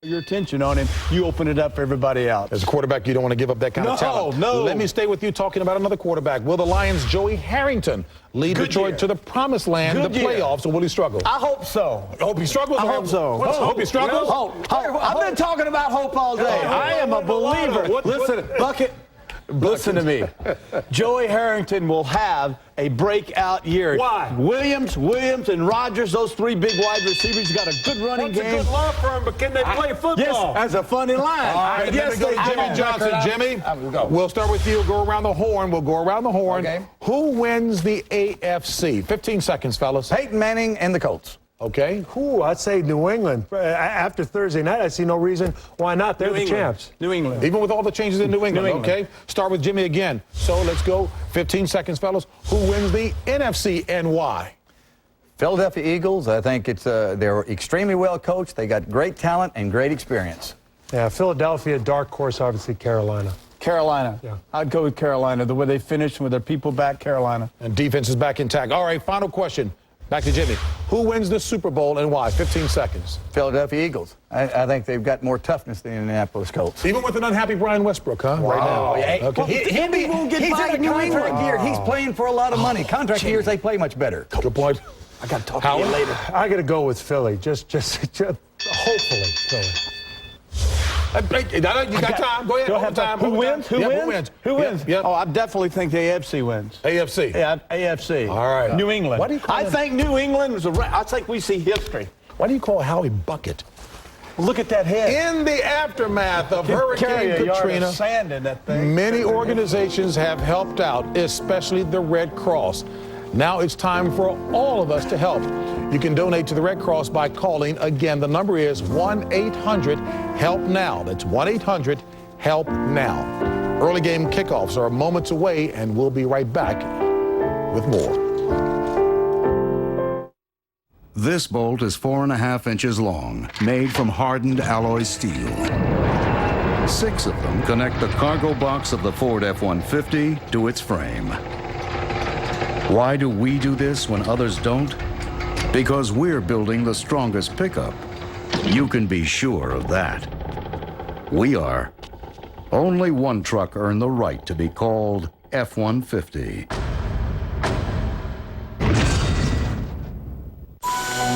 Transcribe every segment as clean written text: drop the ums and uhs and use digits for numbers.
your attention on him, you open it up for everybody else. As a quarterback, you don't want to give up that kind of talent. No. Let me stay with you talking about another quarterback. Will the Lions' Joey Harrington lead Detroit to the promised land, the playoffs, or will he struggle? I hope so. I hope he struggles? I hope so. Hope he struggles? Hope. I've been talking about hope all day. I am a believer. Listen, Bucket. Listen to me. Joey Harrington will have a breakout year. Why? Williams, and Rodgers, those three big wide receivers, got a good running game. That's a good law firm, but can they play football? Yes, that's a funny line. All right, yes, let me go to Jimmy Johnson. Jimmy, we'll start with you. Go around the horn. We'll go around the horn. Okay. Who wins the AFC? 15 seconds, fellas. Peyton Manning and the Colts. Okay. I'd say New England. After Thursday night, I see no reason why not. They're the champs. New England. Even with all the changes in New England. Okay. Start with Jimmy again. So let's go. 15 seconds, fellas. Who wins the NFC and why? Philadelphia Eagles. I think they're extremely well coached. They got great talent and great experience. Yeah, Philadelphia, dark horse, obviously Carolina. Carolina. Yeah. I'd go with Carolina. The way they finished with their people back, Carolina. And defense is back intact. All right, final question. Back to Jimmy. Who wins the Super Bowl and why? 15 seconds. Philadelphia Eagles. I think they've got more toughness than the Indianapolis Colts. Even with an unhappy Brian Westbrook, huh? Wow. Right now. Yeah, Okay. He's in a contract year. He's playing for a lot of money. Contract years, they play much better. Good point. I got to talk to you later. I got to go with Philly. Just hopefully Philly. You got time. Go ahead. Time. Who wins? Who wins? Yep. Oh, I definitely think the AFC wins. AFC. Yeah, AFC. All right. New England. Why do you call I him- think New England is I think we see history. Why do you call Howie Bucket? Look at that head. In the aftermath of Carry Hurricane a yard Katrina, of sand in that thing. many organizations have helped out, especially the Red Cross. Now it's time for all of us to help. You can donate to the Red Cross by calling. Again, the number is 1-800-HELP-NOW. That's 1-800-HELP-NOW. Early game kickoffs are moments away, and we'll be right back with more. This bolt is 4.5 inches long, made from hardened alloy steel. 6 of them connect the cargo box of the Ford F-150 to its frame. Why do we do this when others don't? Because we're building the strongest pickup. You can be sure of that. We are. Only one truck earned the right to be called F-150.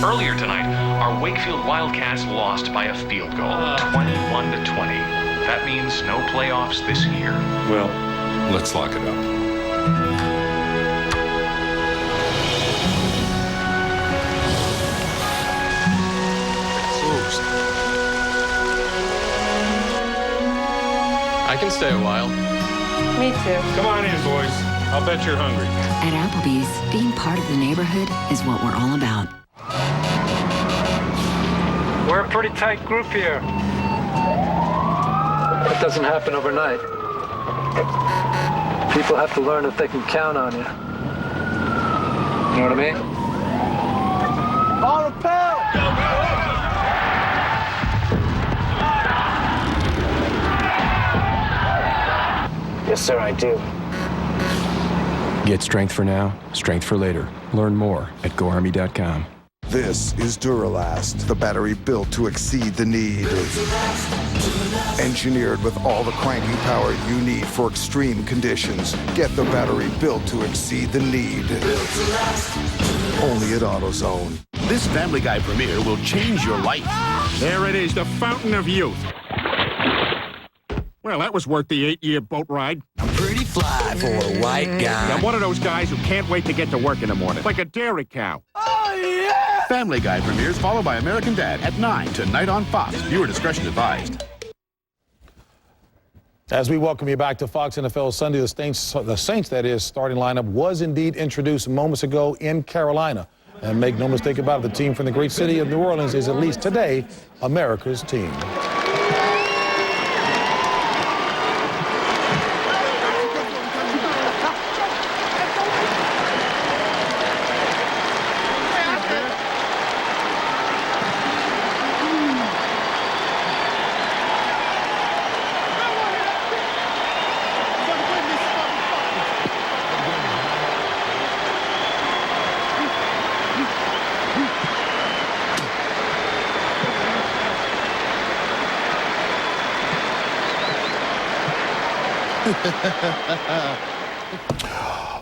Earlier tonight, our Wakefield Wildcats lost by a field goal, 21-20. That means no playoffs this year. Well, let's lock it up. I can stay a while. Me too. Come on in, boys. I'll bet you're hungry. At Applebee's, being part of the neighborhood is what we're all about. We're a pretty tight group here. It doesn't happen overnight. People have to learn that they can count on you. You know what I mean? On a pound! Yes, sir, I do. Get strength for now, strength for later. Learn more at GoArmy.com. This is Duralast, the battery built to exceed the need. Engineered with all the cranking power you need for extreme conditions. Get the battery built to exceed the need. Only at AutoZone. This Family Guy premiere will change your life. There it is, the fountain of youth. Well, that was worth the 8-year boat ride. Pretty fly for a white guy. I'm one of those guys who can't wait to get to work in the morning. Like a dairy cow. Oh, yeah! Family Guy premieres followed by American Dad at 9 tonight on Fox. Viewer discretion advised. As we welcome you back to Fox NFL Sunday, the Saints, that is, starting lineup was indeed introduced moments ago in Carolina. And make no mistake about it, the team from the great city of New Orleans is at least today America's team.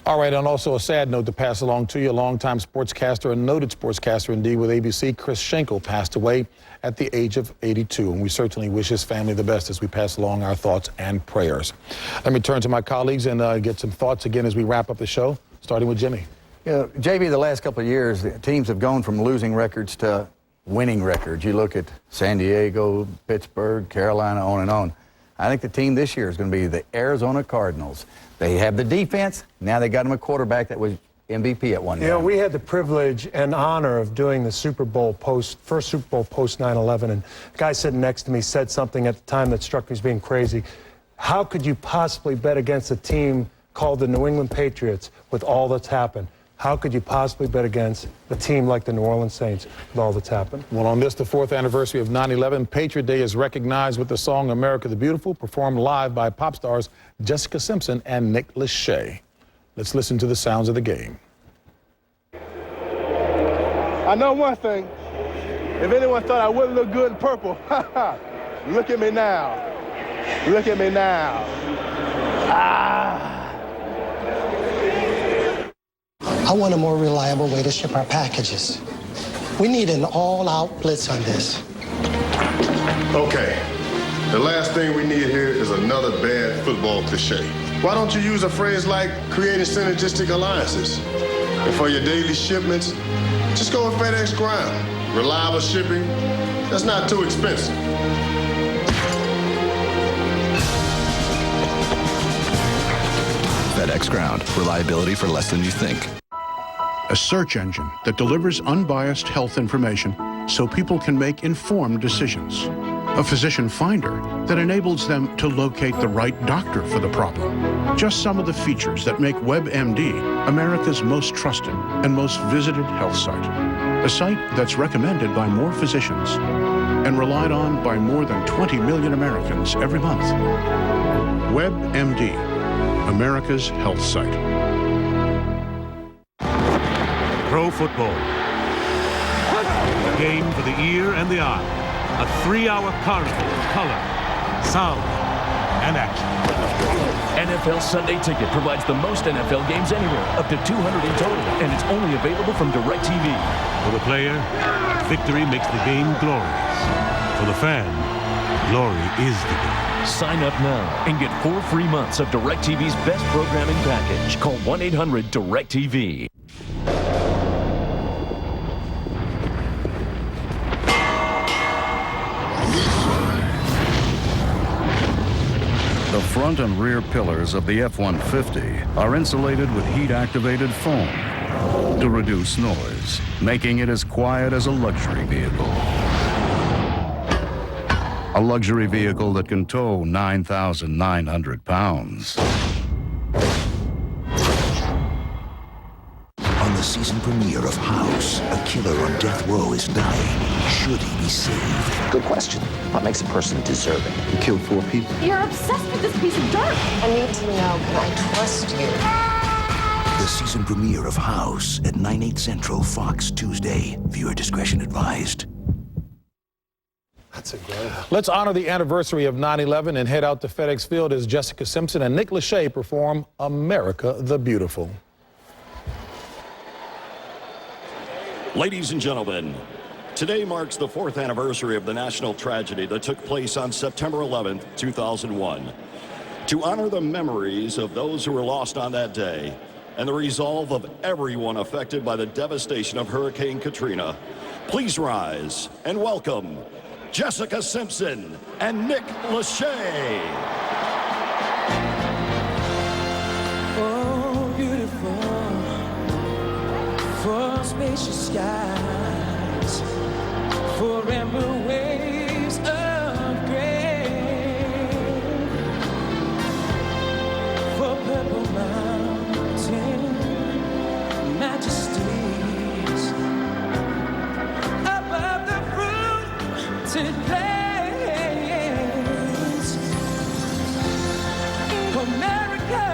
All right, and also a sad note to pass along to you. A longtime sportscaster, a noted sportscaster indeed with ABC, Chris Schenkel, passed away at the age of 82. And we certainly wish his family the best as we pass along our thoughts and prayers. Let me turn to my colleagues and get some thoughts again as we wrap up the show, starting with Jimmy. You know, JB, the last couple of years, the teams have gone from losing records to winning records. You look at San Diego, Pittsburgh, Carolina, on and on. I think the team this year is going to be the Arizona Cardinals. They have the defense. Now they got him a quarterback that was MVP at one time. You know, we had the privilege and honor of doing the Super Bowl first Super Bowl post 9/11, and the guy sitting next to me said something at the time that struck me as being crazy. How could you possibly bet against a team called the New England Patriots with all that's happened? How could you possibly bet against a team like the New Orleans Saints with all that's happened? Well, on this, the 4th anniversary of 9/11, Patriot Day is recognized with the song America the Beautiful, performed live by pop stars Jessica Simpson and Nick Lachey. Let's listen to the sounds of the game. I know one thing. If anyone thought I wouldn't look good in purple, look at me now. Look at me now. I want a more reliable way to ship our packages. We need an all-out blitz on this. Okay, the last thing we need here is another bad football cliche. Why don't you use a phrase like creating synergistic alliances? And for your daily shipments, just go with FedEx Ground. Reliable shipping, that's not too expensive. FedEx Ground. Reliability for less than you think. A search engine that delivers unbiased health information so people can make informed decisions. A physician finder that enables them to locate the right doctor for the problem. Just some of the features that make WebMD America's most trusted and most visited health site. A site that's recommended by more physicians and relied on by more than 20 million Americans every month. WebMD, America's health site. Pro football. A game for the ear and the eye. A 3-hour carnival of color, sound, and action. NFL Sunday Ticket provides the most NFL games anywhere, up to 200 in total, and it's only available from DirecTV. For the player, victory makes the game glorious. For the fan, glory is the game. Sign up now and get 4 free months of DirecTV's best programming package. Call 1-800-DirecTV. The front and rear pillars of the F-150 are insulated with heat-activated foam to reduce noise, making it as quiet as a luxury vehicle. A luxury vehicle that can tow 9,900 pounds. On the season premiere of House, a killer on death row is dying. Should he be saved? Good question. What makes a person deserving? He killed 4 people. You're obsessed with this piece of dirt. I need to know, can I trust you? The season premiere of House at 9/8 Central, Fox, Tuesday. Viewer discretion advised. That's incredible. Let's honor the anniversary of 9/11 and head out to FedEx Field as Jessica Simpson and Nick Lachey perform America the Beautiful. Ladies and gentlemen, today marks the 4th anniversary of the national tragedy that took place on September 11th, 2001. To honor the memories of those who were lost on that day and the resolve of everyone affected by the devastation of Hurricane Katrina, please rise and welcome Jessica Simpson and Nick Lachey. Oh, beautiful, for spacious skies, for amber waves of gray, for purple mountain majesties, above the fruited plains. America,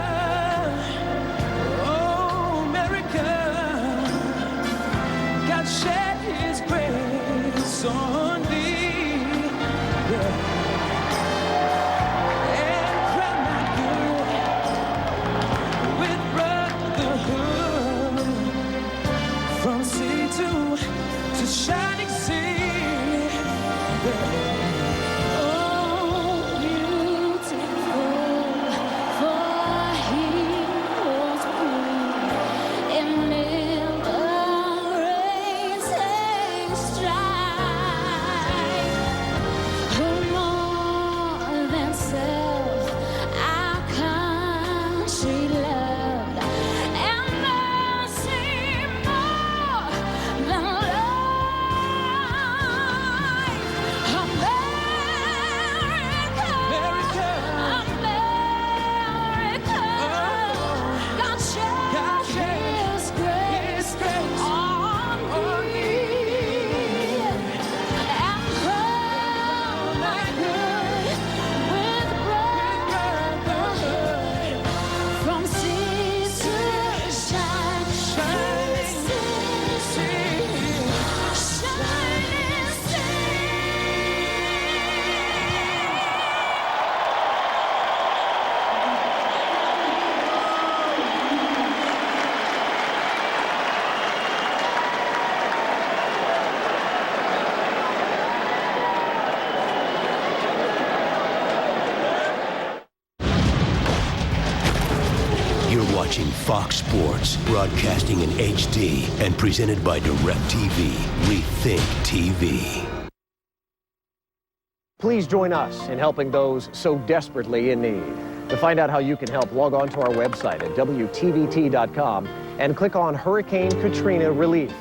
oh America, God shed his grace on thee. from sea to shining sea. Oh, beautiful, for heroes prove in liberating strife. Who more than self our country loved, and mercy more than You're watching Fox Sports, broadcasting in HD and presented by DirecTV. Rethink TV. Please join us in helping those so desperately in need. To find out how you can help, log on to our website at WTVT.com and click on Hurricane Katrina Relief.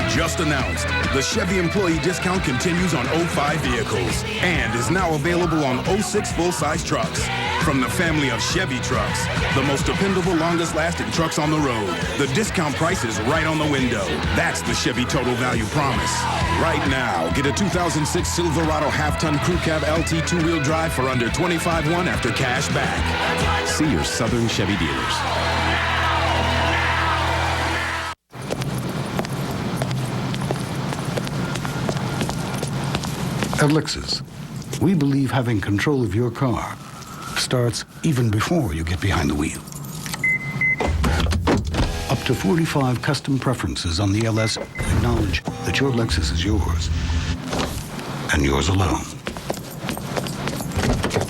Just announced, the Chevy employee discount continues on 05 vehicles and is now available on 06 full-size trucks. From the family of Chevy trucks, the most dependable, longest-lasting trucks on the road. The discount price is right on the window. That's the Chevy Total Value Promise. Right now, get a 2006 Silverado half-ton crew cab LT two-wheel drive for under $25,100 after cash back. See your Southern Chevy dealers. At Lexus, we believe having control of your car starts even before you get behind the wheel. Up to 45 custom preferences on the LS acknowledge that your Lexus is yours, and yours alone.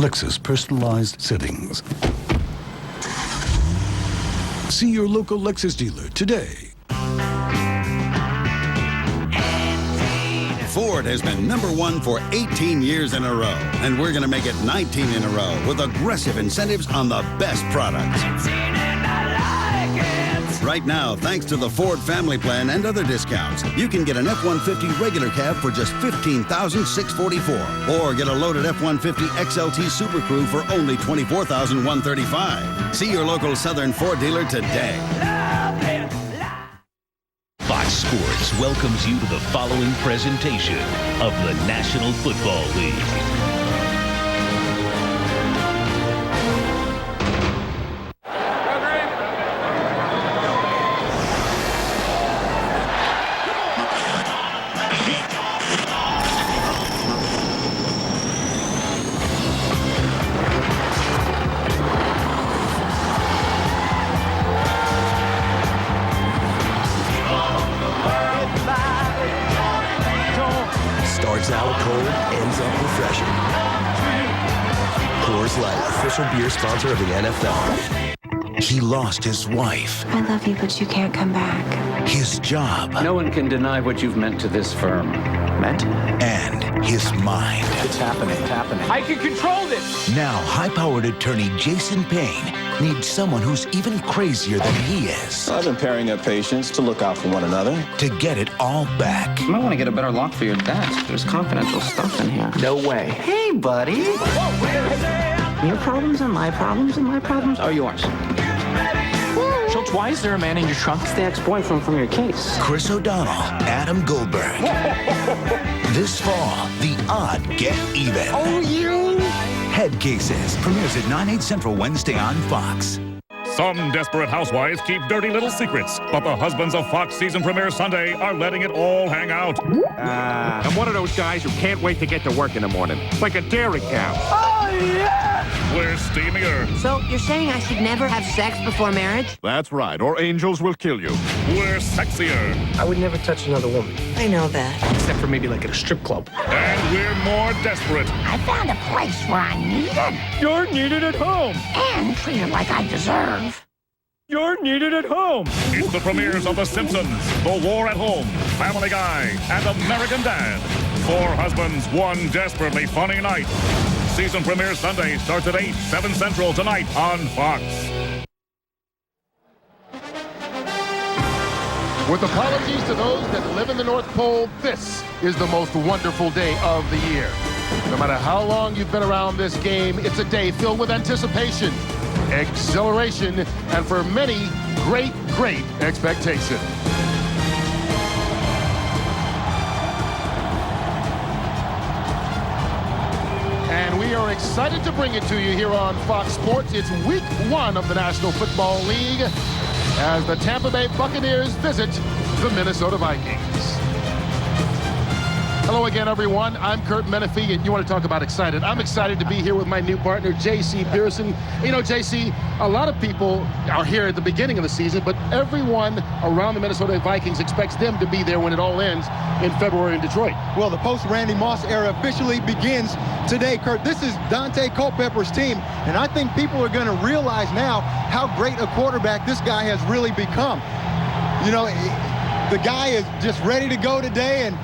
Lexus personalized settings. See your local Lexus dealer today. Ford has been #1 for 18 years in a row, and we're going to make it 19 in a row with aggressive incentives on the best products. Right now, thanks to the Ford Family Plan and other discounts, you can get an F-150 regular cab for just $15,644, or get a loaded F-150 XLT Super Crew for only $24,135. See your local Southern Ford dealer today. Fox Sports welcomes you to the following presentation of the National Football League. Starts out cold, ends up refreshing. Coors Light, official beer sponsor of the NFL. He lost his wife, I love you, but you can't come back. his job, No one can deny what you've meant to this firm. Meant? and his mind. It's happening. It's happening. I can control this! Now, high-powered attorney Jason Payne needs someone who's even crazier than he is. I've been pairing up patients to look out for one another. To get it all back. You might want to get a better lock for your desk. There's confidential stuff in here. No way. Hey, buddy. Your problems are my problems, and my problems are yours. Schultz, why is there a man in your trunk? It's the ex-boyfriend from your case. Chris O'Donnell, Adam Goldberg. This fall, The Odd Get Even. Oh, you! Head Cases premieres at 9/8 Central Wednesday on Fox. Some desperate housewives keep dirty little secrets, but the husbands of Fox season premiere Sunday are letting it all hang out. I'm one of those guys who can't wait to get to work in the morning, like a dairy cow. Oh, yeah! We're steamier. So you're saying I should never have sex before marriage? That's right, or angels will kill you. We're sexier. I would never touch another woman. I know that. Except for maybe like at a strip club. And we're more desperate. I found a place where I'm needed. You're needed at home. And treated like I deserve. You're needed at home. It's the premieres of The Simpsons, The War at Home, Family Guy, and American Dad. 4 husbands, 1 desperately funny night. Season premiere Sunday starts at 8, 7 Central tonight on Fox. With apologies to those that live in the North Pole, this is the most wonderful day of the year. No matter how long you've been around this game, it's a day filled with anticipation, exhilaration, and for many, great, great expectation. And we are excited to bring it to you here on Fox Sports. It's week 1 of the National Football League as the Tampa Bay Buccaneers visit the Minnesota Vikings. Hello again, everyone. I'm Kurt Menefee, and you want to talk about excited. I'm excited to be here with my new partner, J.C. Pearson. You know, J.C., a lot of people are here at the beginning of the season, but everyone around the Minnesota Vikings expects them to be there when it all ends in February in Detroit. Well, the post-Randy Moss era officially begins today, Kurt. This is Dante Culpepper's team, and I think people are going to realize now how great a quarterback this guy has really become. You know, the guy is just ready to go today, and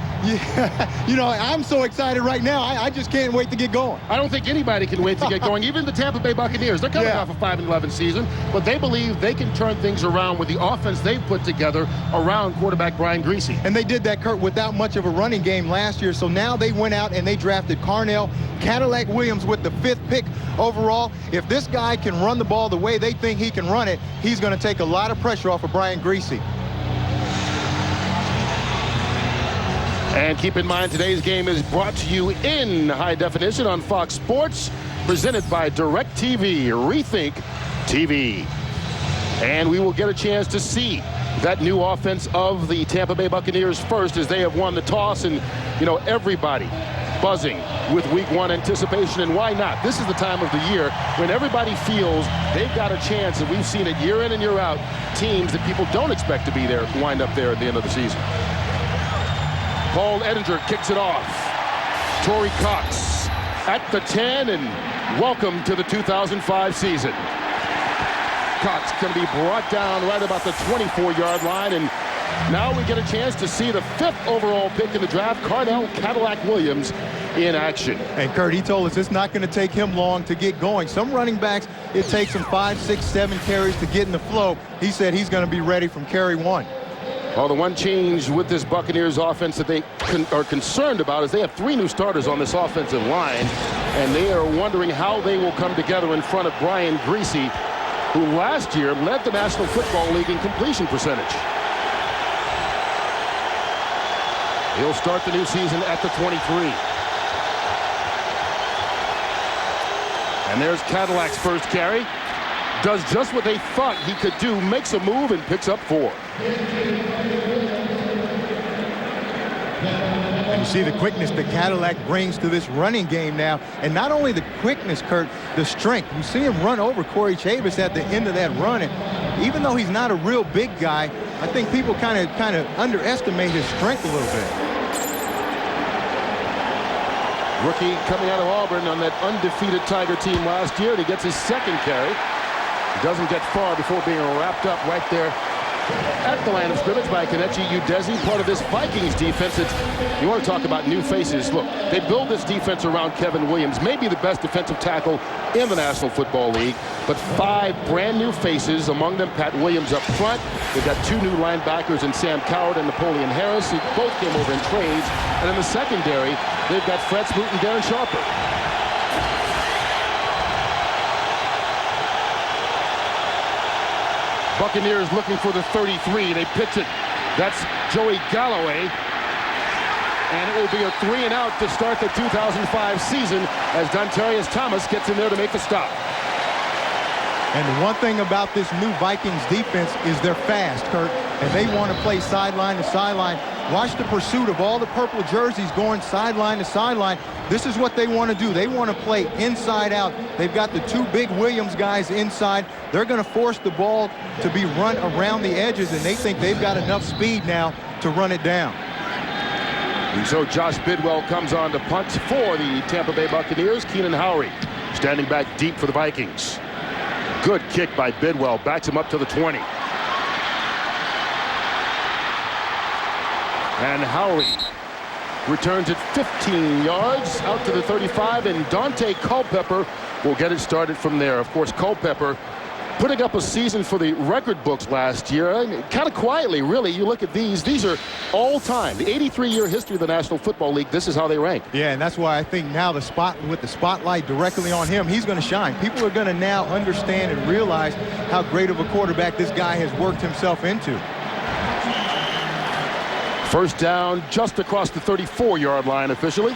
you know, I'm so excited right now. I just can't wait to get going. I don't think anybody can wait to get going. Even the Tampa Bay Buccaneers, they're coming off a 5-11 season, but they believe they can turn things around with the offense they've put together around quarterback Brian Griese. And they did that, Kurt, without much of a running game last year. So now they went out and they drafted Carnell Cadillac Williams with the 5th pick overall. If this guy can run the ball the way they think he can run it, he's going to take a lot of pressure off of Brian Griese. And keep in mind, today's game is brought to you in high definition on Fox Sports, presented by DirecTV, Rethink TV. And we will get a chance to see that new offense of the Tampa Bay Buccaneers first, as they have won the toss, and, you know, everybody buzzing with week 1 anticipation. And why not? This is the time of the year when everybody feels they've got a chance, and we've seen it year in and year out, teams that people don't expect to be there wind up there at the end of the season. Paul Edinger kicks it off. Torrey Cox at the 10, and welcome to the 2005 season. Cox going to be brought down right about the 24-yard line, and now we get a chance to see the 5th overall pick in the draft, Carnell Cadillac Williams, in action. And Kurt, he told us it's not going to take him long to get going. Some running backs, it takes them 5, 6, 7 carries to get in the flow. He said he's going to be ready from carry 1. Well, the one change with this Buccaneers offense that they are concerned about is they have 3 new starters on this offensive line, and they are wondering how they will come together in front of Brian Griese, who last year led the National Football League in completion percentage. He'll start the new season at the 23. And there's Cadillac's first carry. Does just what they thought he could do, makes a move and picks up 4. And you see the quickness that Cadillac brings to this running game now. And not only the quickness, Kurt, the strength. You see him run over Corey Chavis at the end of that run. And even though he's not a real big guy, I think people kind of underestimate his strength a little bit. Rookie coming out of Auburn on that undefeated Tiger team last year. And he gets his 2nd carry. Doesn't get far before being wrapped up right there at the line of scrimmage by Kenechi Udeze, part of this Vikings defense. You want to talk about new faces. Look, they build this defense around Kevin Williams, maybe the best defensive tackle in the National Football League, but 5 brand new faces, among them Pat Williams up front. They've got 2 new linebackers in Sam Coward and Napoleon Harris, who both came over in trades. And in the secondary, they've got Fred Smoot and Darren Sharper. Buccaneers looking for the 33. They pitch it. That's Joey Galloway. And it will be a 3-and-out to start the 2005 season as Dontarius Thomas gets in there to make the stop. And the one thing about this new Vikings defense is they're fast, Kurt, and they want to play sideline to sideline. Watch the pursuit of all the purple jerseys going sideline to sideline. This is what they want to do. They want to play inside out. They've got the two big Williams guys inside. They're going to force the ball to be run around the edges, and they think they've got enough speed now to run it down. And so Josh Bidwell comes on to punt for the Tampa Bay Buccaneers. Keenan Howry standing back deep for the Vikings. Good kick by Bidwell. Backs him up to the 20. And Howry returns it 15 yards out to the 35, and Dante Culpepper will get it started from there. Of course, Culpepper putting up a season for the record books last year, kind of quietly, really. You look at these are all time. The 83-year history of the National Football League, this is how they rank. Yeah, and that's why I think now with the spotlight directly on him, he's going to shine. People are going to now understand and realize how great of a quarterback this guy has worked himself into. First down just across the 34-yard line officially.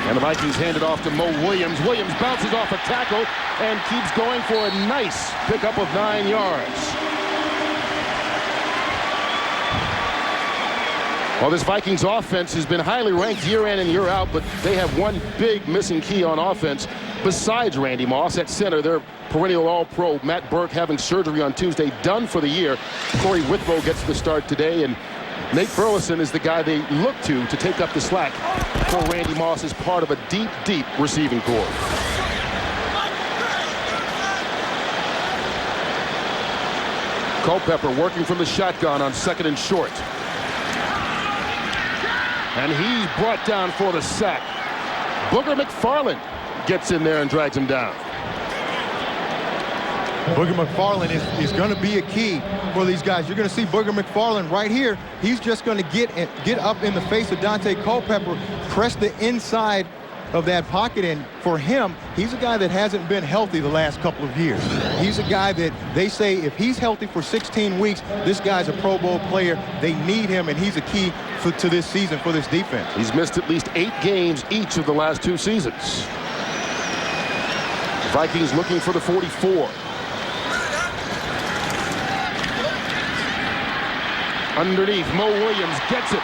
And the Vikings hand it off to Mo Williams. Williams bounces off a tackle and keeps going for a nice pickup of 9 yards. Well, this Vikings offense has been highly ranked year in and year out, but they have one big missing key on offense besides Randy Moss at center. Their perennial All-Pro Matt Burke having surgery on Tuesday, done for the year. Corey Whitlow gets the start today, and Nate Burleson is the guy they look to take up the slack for Randy Moss as part of a deep, deep receiving corps. Culpepper working from the shotgun on 2nd and short. And he's brought down for the sack. Booger McFarland gets in there and drags him down. Booger McFarland is going to be a key for these guys. You're going to see Booger McFarland right here. He's just going to get up in the face of Dante Culpepper, press the inside of that pocket, and for him, he's a guy that hasn't been healthy the last couple of years. He's a guy that they say if he's healthy for 16 weeks, this guy's a Pro Bowl player. They need him, and he's a key to this season for this defense. He's missed at least 8 games each of the last 2 seasons. Vikings looking for the 44. Underneath, Mo Williams gets it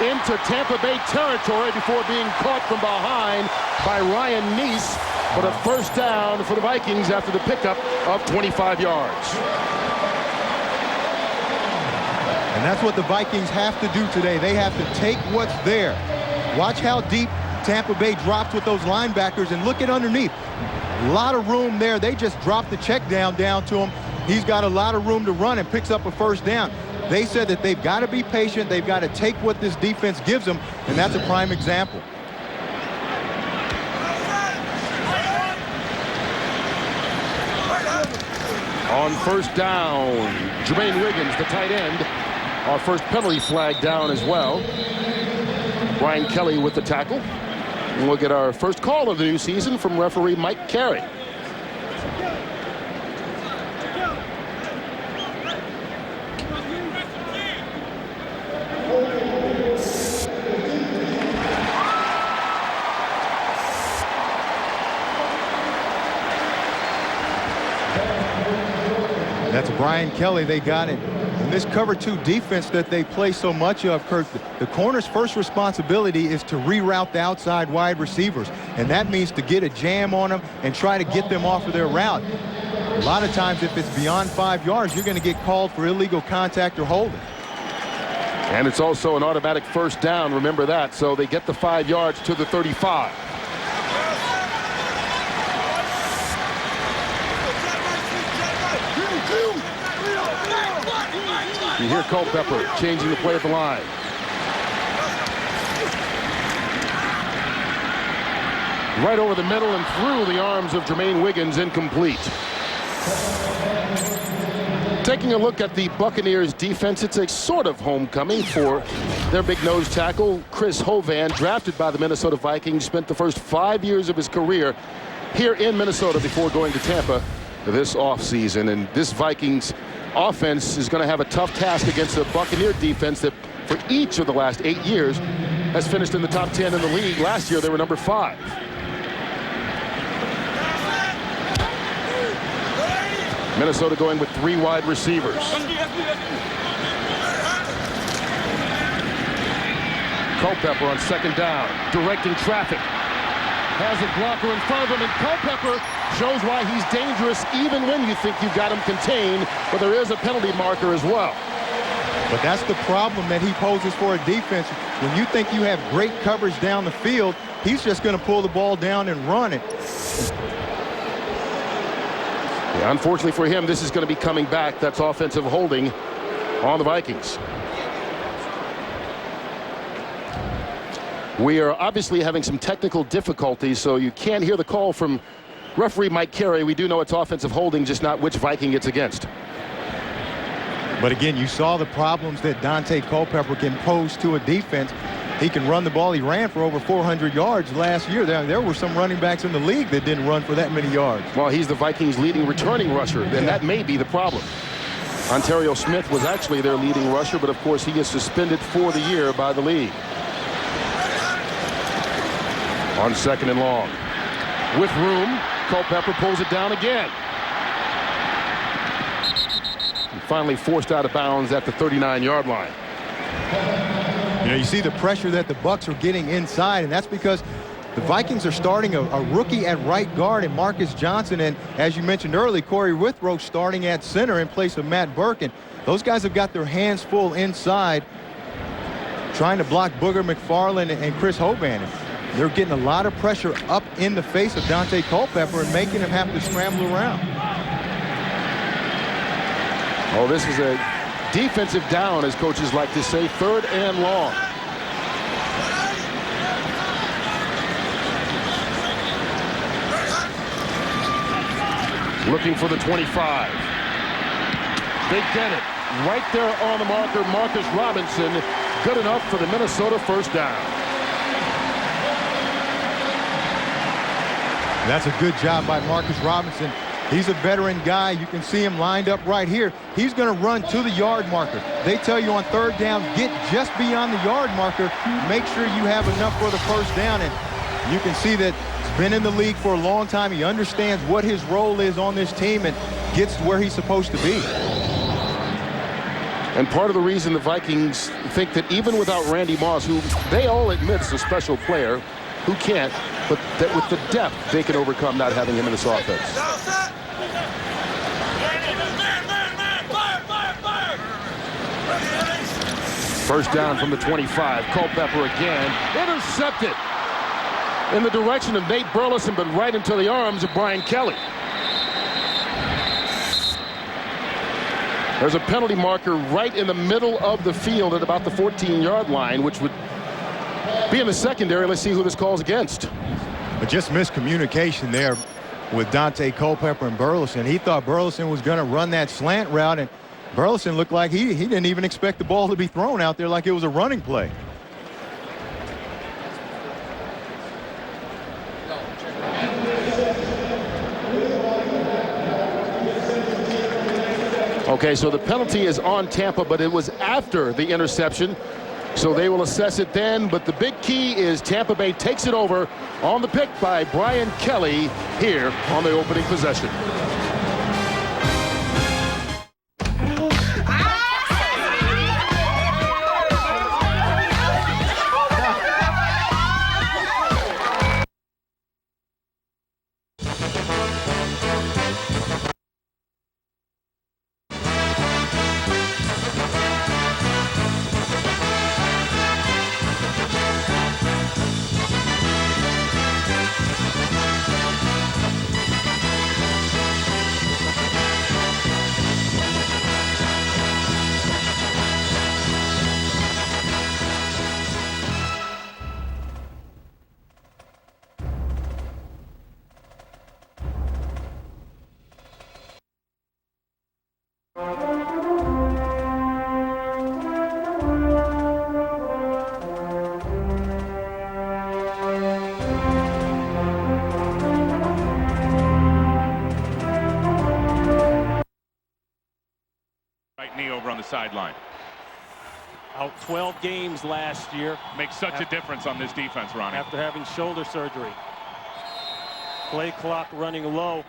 into Tampa Bay territory before being caught from behind by Ryan Neese. But a first down for the Vikings after the pickup of 25 yards. And that's what the Vikings have to do today. They have to take what's there. Watch how deep Tampa Bay drops with those linebackers, and look at underneath. A lot of room there. They just dropped the check down to him. He's got a lot of room to run and picks up a first down. They said that they've got to be patient. They've got to take what this defense gives them, and that's a prime example. On first down, Jermaine Wiggins, the tight end. Our first penalty flag down as well. Brian Kelly with the tackle. And we'll get our first call of the new season from referee Mike Carey. That's Brian Kelly. They got it. In this cover 2 defense that they play so much of, Kurt, the corner's first responsibility is to reroute the outside wide receivers. And that means to get a jam on them and try to get them off of their route. A lot of times, if it's beyond 5 yards, you're going to get called for illegal contact or holding. And it's also an automatic first down, remember that. So they get the 5 yards to the 35. You hear Culpepper changing the play of the line. Right over the middle and through the arms of Jermaine Wiggins, incomplete. Taking a look at the Buccaneers defense, it's a sort of homecoming for their big nose tackle, Chris Hovan, drafted by the Minnesota Vikings, spent the first 5 years of his career here in Minnesota before going to Tampa this offseason. And this Vikings offense is going to have a tough task against the Buccaneer defense that for each of the last 8 years has finished in the top 10 in the league. Last year they were number 5. Minnesota going with 3 wide receivers. Culpepper on 2nd down, directing traffic. Has a blocker in front of him, and Culpepper shows why he's dangerous even when you think you've got him contained, but there is a penalty marker as well. But that's the problem that he poses for a defense. When you think you have great coverage down the field, he's just going to pull the ball down and run it. Yeah, unfortunately for him, this is going to be coming back. That's offensive holding on the Vikings. We are obviously having some technical difficulties, so you can't hear the call from referee Mike Carey. We do know it's offensive holding, just not which Viking it's against. But again, you saw the problems that Dante Culpepper can pose to a defense. He can run the ball. He ran for over 400 yards last year. There were some running backs in the league that didn't run for that many yards. Well, he's the Vikings' leading returning rusher, and that may be the problem. Ontario Smith was actually their leading rusher, but of course he is suspended for the year by the league. On 2nd and long. With room, Culpepper pulls it down again. And finally forced out of bounds at the 39-yard line. You know, you see the pressure that the Bucs are getting inside, and that's because the Vikings are starting a rookie at right guard in Marcus Johnson, and as you mentioned earlier, Corey Withrow starting at center in place of Matt Birkin. Those guys have got their hands full inside trying to block Booger McFarland and Chris Hoban. They're getting a lot of pressure up in the face of Dante Culpepper and making him have to scramble around. Oh, this is a defensive down, as coaches like to say, 3rd and long. Looking for the 25. They get it. Right there on the marker, Marcus Robinson. Good enough for the Minnesota 1st down. That's a good job by Marcus Robinson. He's a veteran guy. You can see him lined up right here. He's going to run to the yard marker. They tell you on 3rd down, get just beyond the yard marker. Make sure you have enough for the 1st down. And you can see that he's been in the league for a long time. He understands what his role is on this team and gets to where he's supposed to be. And part of the reason the Vikings think that even without Randy Moss, who they all admit is a special player, who can't, but that with the depth, they can overcome not having him in this offense. First down from the 25. Culpepper again. Intercepted in the direction of Nate Burleson, but right into the arms of Brian Kelly. There's a penalty marker right in the middle of the field at about the 14-yard line, which would be in the secondary. Let's see who this calls against. But just miscommunication there with Dante Culpepper and Burleson. He thought Burleson was going to run that slant route, and Burleson looked like he didn't even expect the ball to be thrown out there like it was a running play. Okay, so the penalty is on Tampa, but it was after the interception. So they will assess it then, but the big key is Tampa Bay takes it over on the pick by Brian Kelly here on the opening possession. Sideline. Out 12 games last year. Makes such a difference on this defense, Ronnie. After having shoulder surgery. Play clock running low.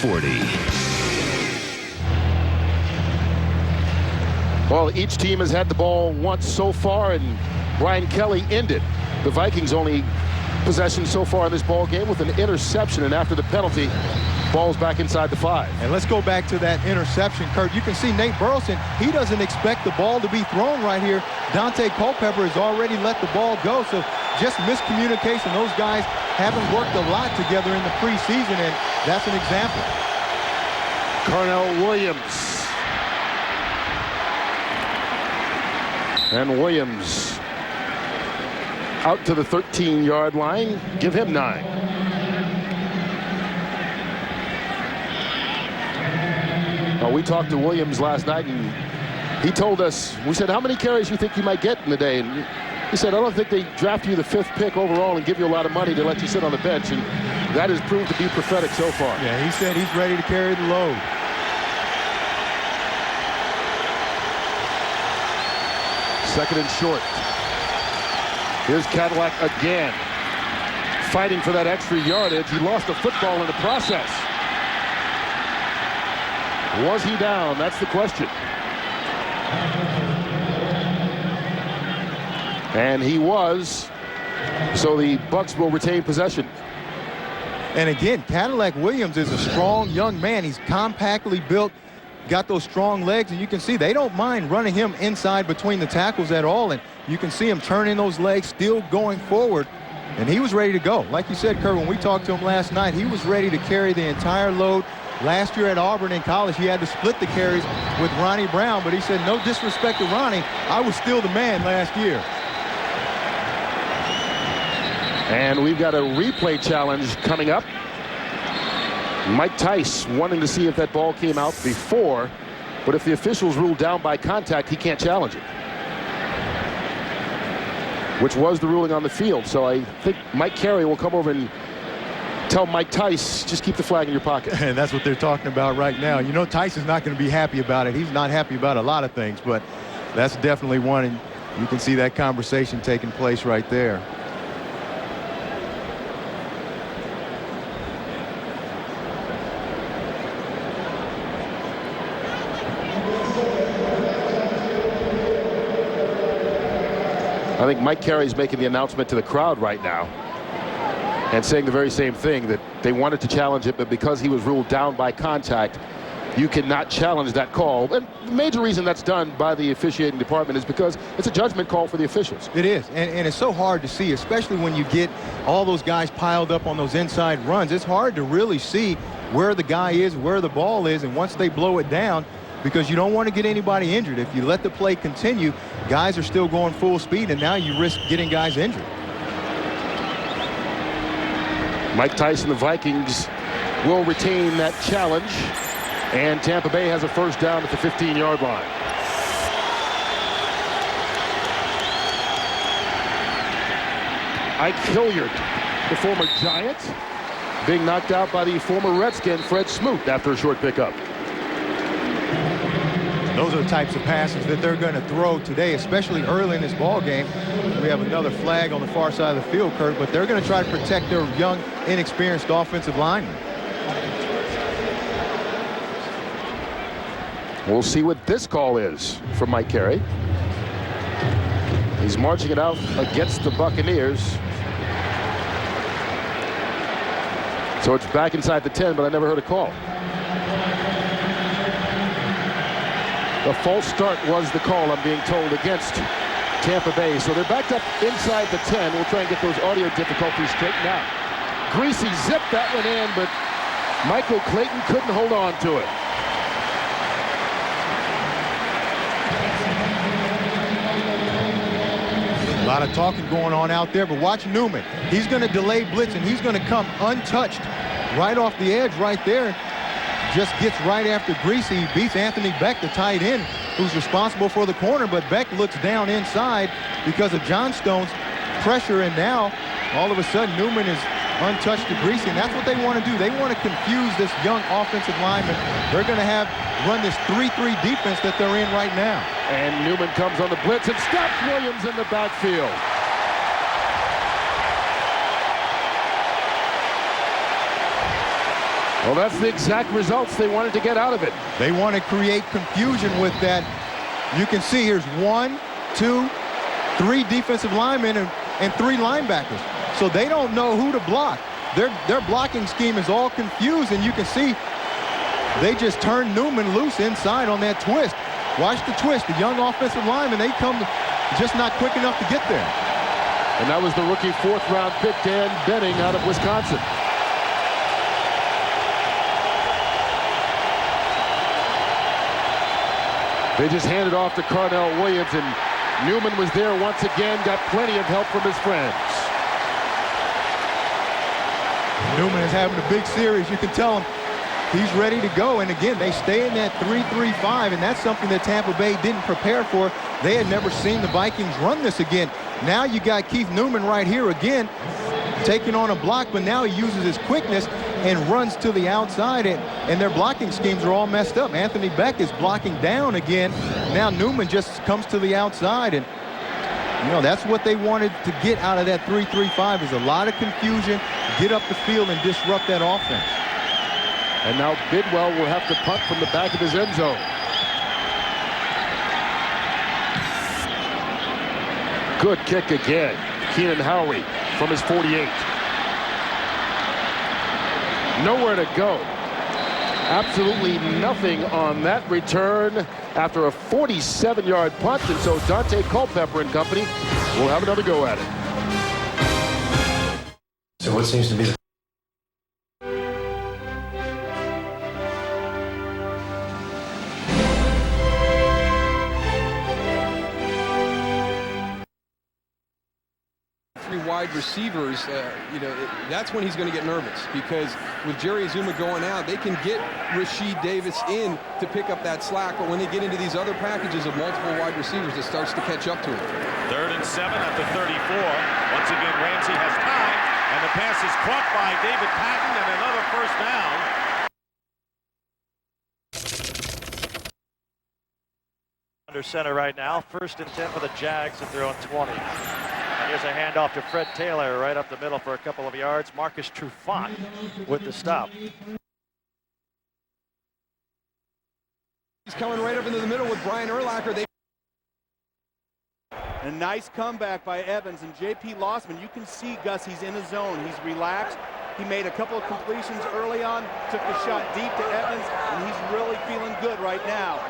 40. Well, each team has had the ball once so far, and Brian Kelly ended the Vikings' only possession so far in this ball game with an interception, and after the penalty, ball's back inside the 5. And let's go back to that interception, Kurt. You can see Nate Burleson, he doesn't expect the ball to be thrown right here. Dante Culpepper has already let the ball go, so just miscommunication. Those guys haven't worked a lot together in the preseason, and that's an example. Carnell Williams. And Williams out to the 13-yard line. Give him 9. Well, we talked to Williams last night, and he told us, we said, how many carries do you think you might get in the day? And he said, I don't think they draft you the 5th pick overall and give you a lot of money to let you sit on the bench. And that has proved to be prophetic so far. Yeah, he said he's ready to carry the load. Second and short. Here's Cadillac again, fighting for that extra yardage. He lost the football in the process. Was he down? That's the question. And he was, so the Bucs will retain possession. And again, Cadillac Williams is a strong young man. He's compactly built, got those strong legs, and you can see they don't mind running him inside between the tackles at all. And you can see him turning those legs, still going forward. And he was ready to go. Like you said, Kurt, when we talked to him last night, he was ready to carry the entire load. Last year at Auburn in college, he had to split the carries with Ronnie Brown, but he said, no disrespect to Ronnie, I was still the man last year. And we've got a replay challenge coming up. Mike Tice wanting to see if that ball came out before, but if the officials rule down by contact, he can't challenge it, which was the ruling on the field. So I think Mike Carey will come over and tell Mike Tice, just keep the flag in your pocket. And that's what they're talking about right now. You know, Tice is not going to be happy about it. He's not happy about a lot of things, but that's definitely one, and you can see that conversation taking place right there. I think Mike Carey's making the announcement to the crowd right now and saying the very same thing, that they wanted to challenge it, but because he was ruled down by contact, you cannot challenge that call. And the major reason that's done by the officiating department is because it's a judgment call for the officials. It is, and it's so hard to see, especially when you get all those guys piled up on those inside runs. It's hard to really see where the guy is, where the ball is, and once they blow it down, because you don't want to get anybody injured. If you let the play continue, guys are still going full speed, and now you risk getting guys injured. Mike Tice and the Vikings will retain that challenge, and Tampa Bay has a first down at the 15-yard line. Ike Hilliard, the former Giant, being knocked out by the former Redskin Fred Smoot after a short pickup. Those are the types of passes that they're going to throw today, especially early in this ball game. We have another flag on the far side of the field, Kurt, but they're going to try to protect their young, inexperienced offensive linemen. We'll see what this call is from Mike Carey. He's marching it out against the Buccaneers. So it's back inside the 10, but I never heard a call. The false start was the call, I'm being told, against Tampa Bay. So they're backed up inside the 10. We'll try and get those audio difficulties straightened out. Greasy zipped that one in, but Michael Clayton couldn't hold on to it. A lot of talking going on out there, but watch Newman. He's going to delay blitz, and he's going to come untouched right off the edge right there. Just gets right after Greasy. He beats Anthony Beck, the tight end, who's responsible for the corner, but Beck looks down inside because of Johnstone's pressure, and now all of a sudden Newman is untouched to Greasy, and that's what they want to do. They want to confuse this young offensive lineman. They're going to run this 3-3 defense that they're in right now. And Newman comes on the blitz and stops Williams in the backfield. Well, that's the exact results they wanted to get out of it. They want to create confusion with that. You can see here's 1, 2, 3 defensive linemen and 3 linebackers. So they don't know who to block. Their blocking scheme is all confused, and you can see they just turned Newman loose inside on that twist. Watch the twist. The young offensive linemen, they come just not quick enough to get there. And that was the rookie 4th-round pick, Dan Benning, out of Wisconsin. They just handed off to Carnell Williams, and Newman was there once again, got plenty of help from his friends. Newman is having a big series. You can tell him he's ready to go. And again, they stay in that 3-3-5, and that's something that Tampa Bay didn't prepare for. They had never seen the Vikings run this again. Now you got Keith Newman right here again, taking on a block, but now he uses his quickness and runs to the outside, and their blocking schemes are all messed up. Anthony Beck is blocking down again. Now Newman just comes to the outside, and you know, that's what they wanted to get out of that 3-3-5 is a lot of confusion, get up the field and disrupt that offense. And now Bidwell will have to punt from the back of his end zone. Good kick again. Keenan Howery from his 48. Nowhere to go. Absolutely nothing on that return after a 47-yard punt, and so Dante Culpepper and company will have another go at it. So what seems to be the wide receivers, that's when he's going to get nervous, because with Jerry Azuma going out, they can get Rasheed Davis in to pick up that slack, but when they get into these other packages of multiple wide receivers, it starts to catch up to him. 3rd and 7 at the 34. Once again, Ramsey has time, and the pass is caught by David Patton, and another first down. Under center right now. 1st and 10 for the Jags at their own 20. Here's a handoff to Fred Taylor right up the middle for a couple of yards. Marcus Trufant with the stop. He's coming right up into the middle with Brian Urlacher. A nice comeback by Evans, and J.P. Lossman. You can see Gus, he's in his zone. He's relaxed. He made a couple of completions early on, took the shot deep to Evans, and he's really feeling good right now.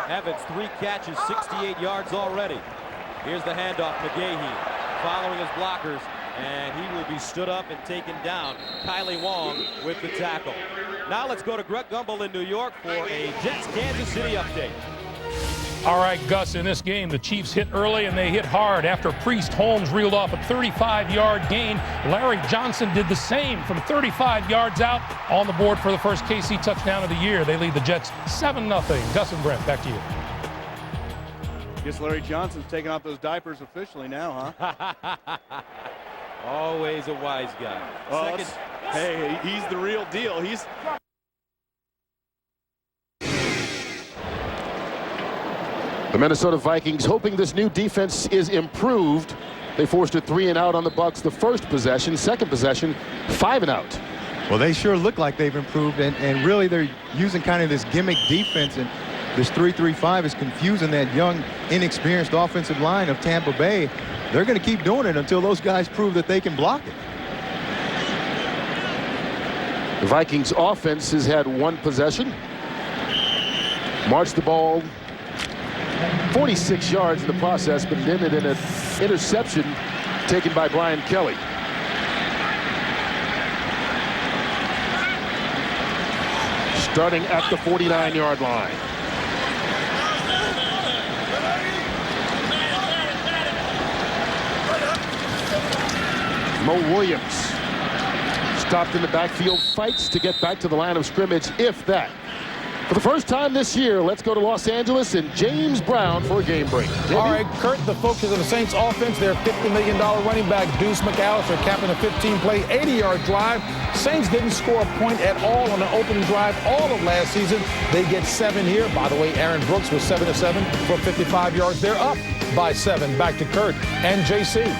Evans, 3 catches, 68 yards already. Here's the handoff, McGahee following his blockers, and he will be stood up and taken down. Kylie Wong with the tackle. Now let's go to Greg Gumbel in New York for a Jets-Kansas City update. All right, Gus, in this game, the Chiefs hit early and they hit hard. After Priest Holmes reeled off a 35-yard gain, Larry Johnson did the same from 35 yards out on the board for the first KC touchdown of the year. They lead the Jets 7-0. Gus and Brent, back to you. Guess Larry Johnson's taking off those diapers officially now, huh? Always a wise guy. Well, hey, he's the real deal. The Minnesota Vikings, hoping this new defense is improved. They forced a 3-and-out on the Bucs the first possession. Second possession, 5-and-out. Well, they sure look like they've improved, and really they're using kind of this gimmick defense, and this 3-3-5 is confusing that young, inexperienced offensive line of Tampa Bay. They're going to keep doing it until those guys prove that they can block it. The Vikings offense has had 1 possession. Marched the ball 46 yards in the process, but it ended in an interception taken by Brian Kelly. Starting at the 49-yard line. Mo Williams stopped in the backfield, fights to get back to the line of scrimmage, if that. For the first time this year, let's go to Los Angeles and James Brown for a game break. Jamie? All right, Kurt, the focus of the Saints offense, their $50 million running back, Deuce McAllister, capping a 15-play, 80-yard drive. Saints didn't score a point at all on the opening drive all of last season. They get 7 here. By the way, Aaron Brooks was 7-7 for 55 yards. They're up by 7. Back to Kurt and JC.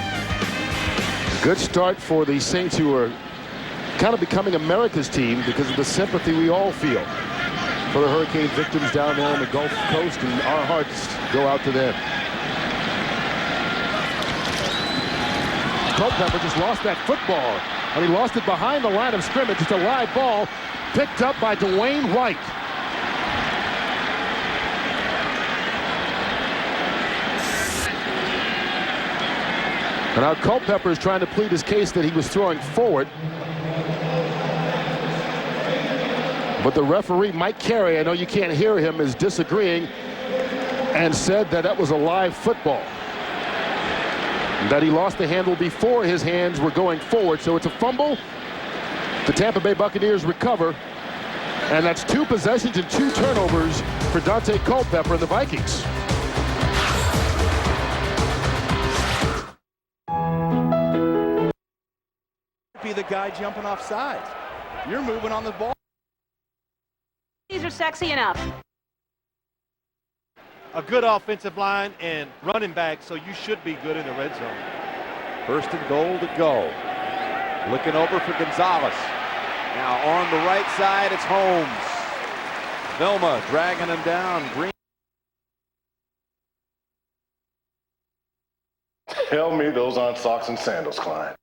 Good start for the Saints, who are kind of becoming America's team because of the sympathy we all feel for the hurricane victims down there on the Gulf Coast, and our hearts go out to them. Culpepper just lost that football, and he lost it behind the line of scrimmage. It's a live ball picked up by Dwayne White. And now Culpepper is trying to plead his case that he was throwing forward. But the referee, Mike Carey, I know you can't hear him, is disagreeing and said that that was a live football. That he lost the handle before his hands were going forward. So it's a fumble. The Tampa Bay Buccaneers recover. And that's 2 possessions and 2 turnovers for Dante Culpepper and the Vikings. Be the guy jumping off sides. You're moving on the ball. These are sexy enough. A good offensive line and running back, so you should be good in the red zone. First and goal to go. Looking over for Gonzalez. Now on the right side, it's Holmes. Vilma dragging him down. Green. Tell me those aren't socks and sandals, Klein.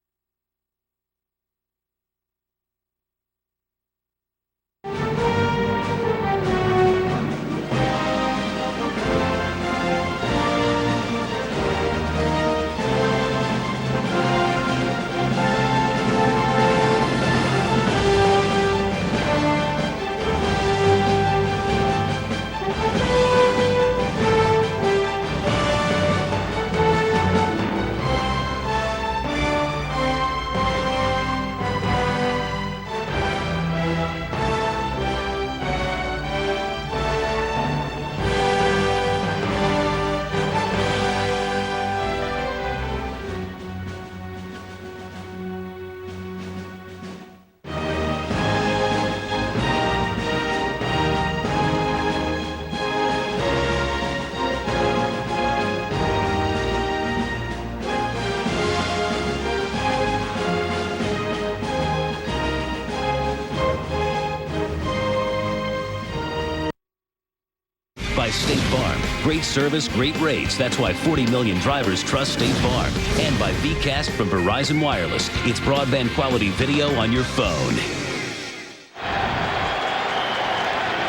By State Farm. Great service, great rates. That's why 40 million drivers trust State Farm. And by VCast from Verizon Wireless. It's broadband quality video on your phone.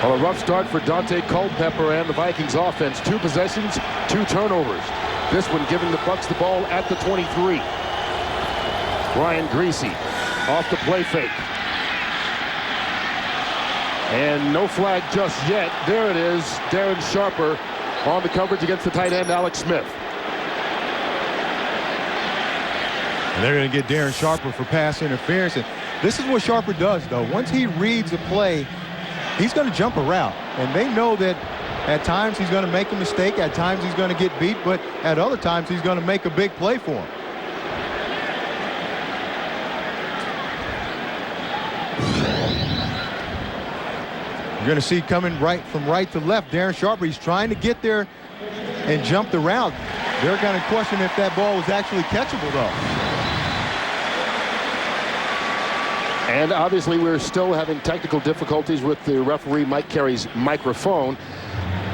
Well, a rough start for Dante Culpepper and the Vikings offense. 2 possessions, 2 turnovers. This one giving the Bucs the ball at the 23. Brian Greasy off the play fake. And no flag just yet. There it is. Darren Sharper on the coverage against the tight end, Alex Smith. And they're going to get Darren Sharper for pass interference. And this is what Sharper does, though. Once he reads a play, he's going to jump a route. And they know that at times he's going to make a mistake. At times he's going to get beat. But at other times he's going to make a big play for him. You're going to see coming from right to left, Darren Sharper. He's trying to get there and jump the route. They're going to question if that ball was actually catchable, though. And obviously we're still having technical difficulties with the referee Mike Carey's microphone.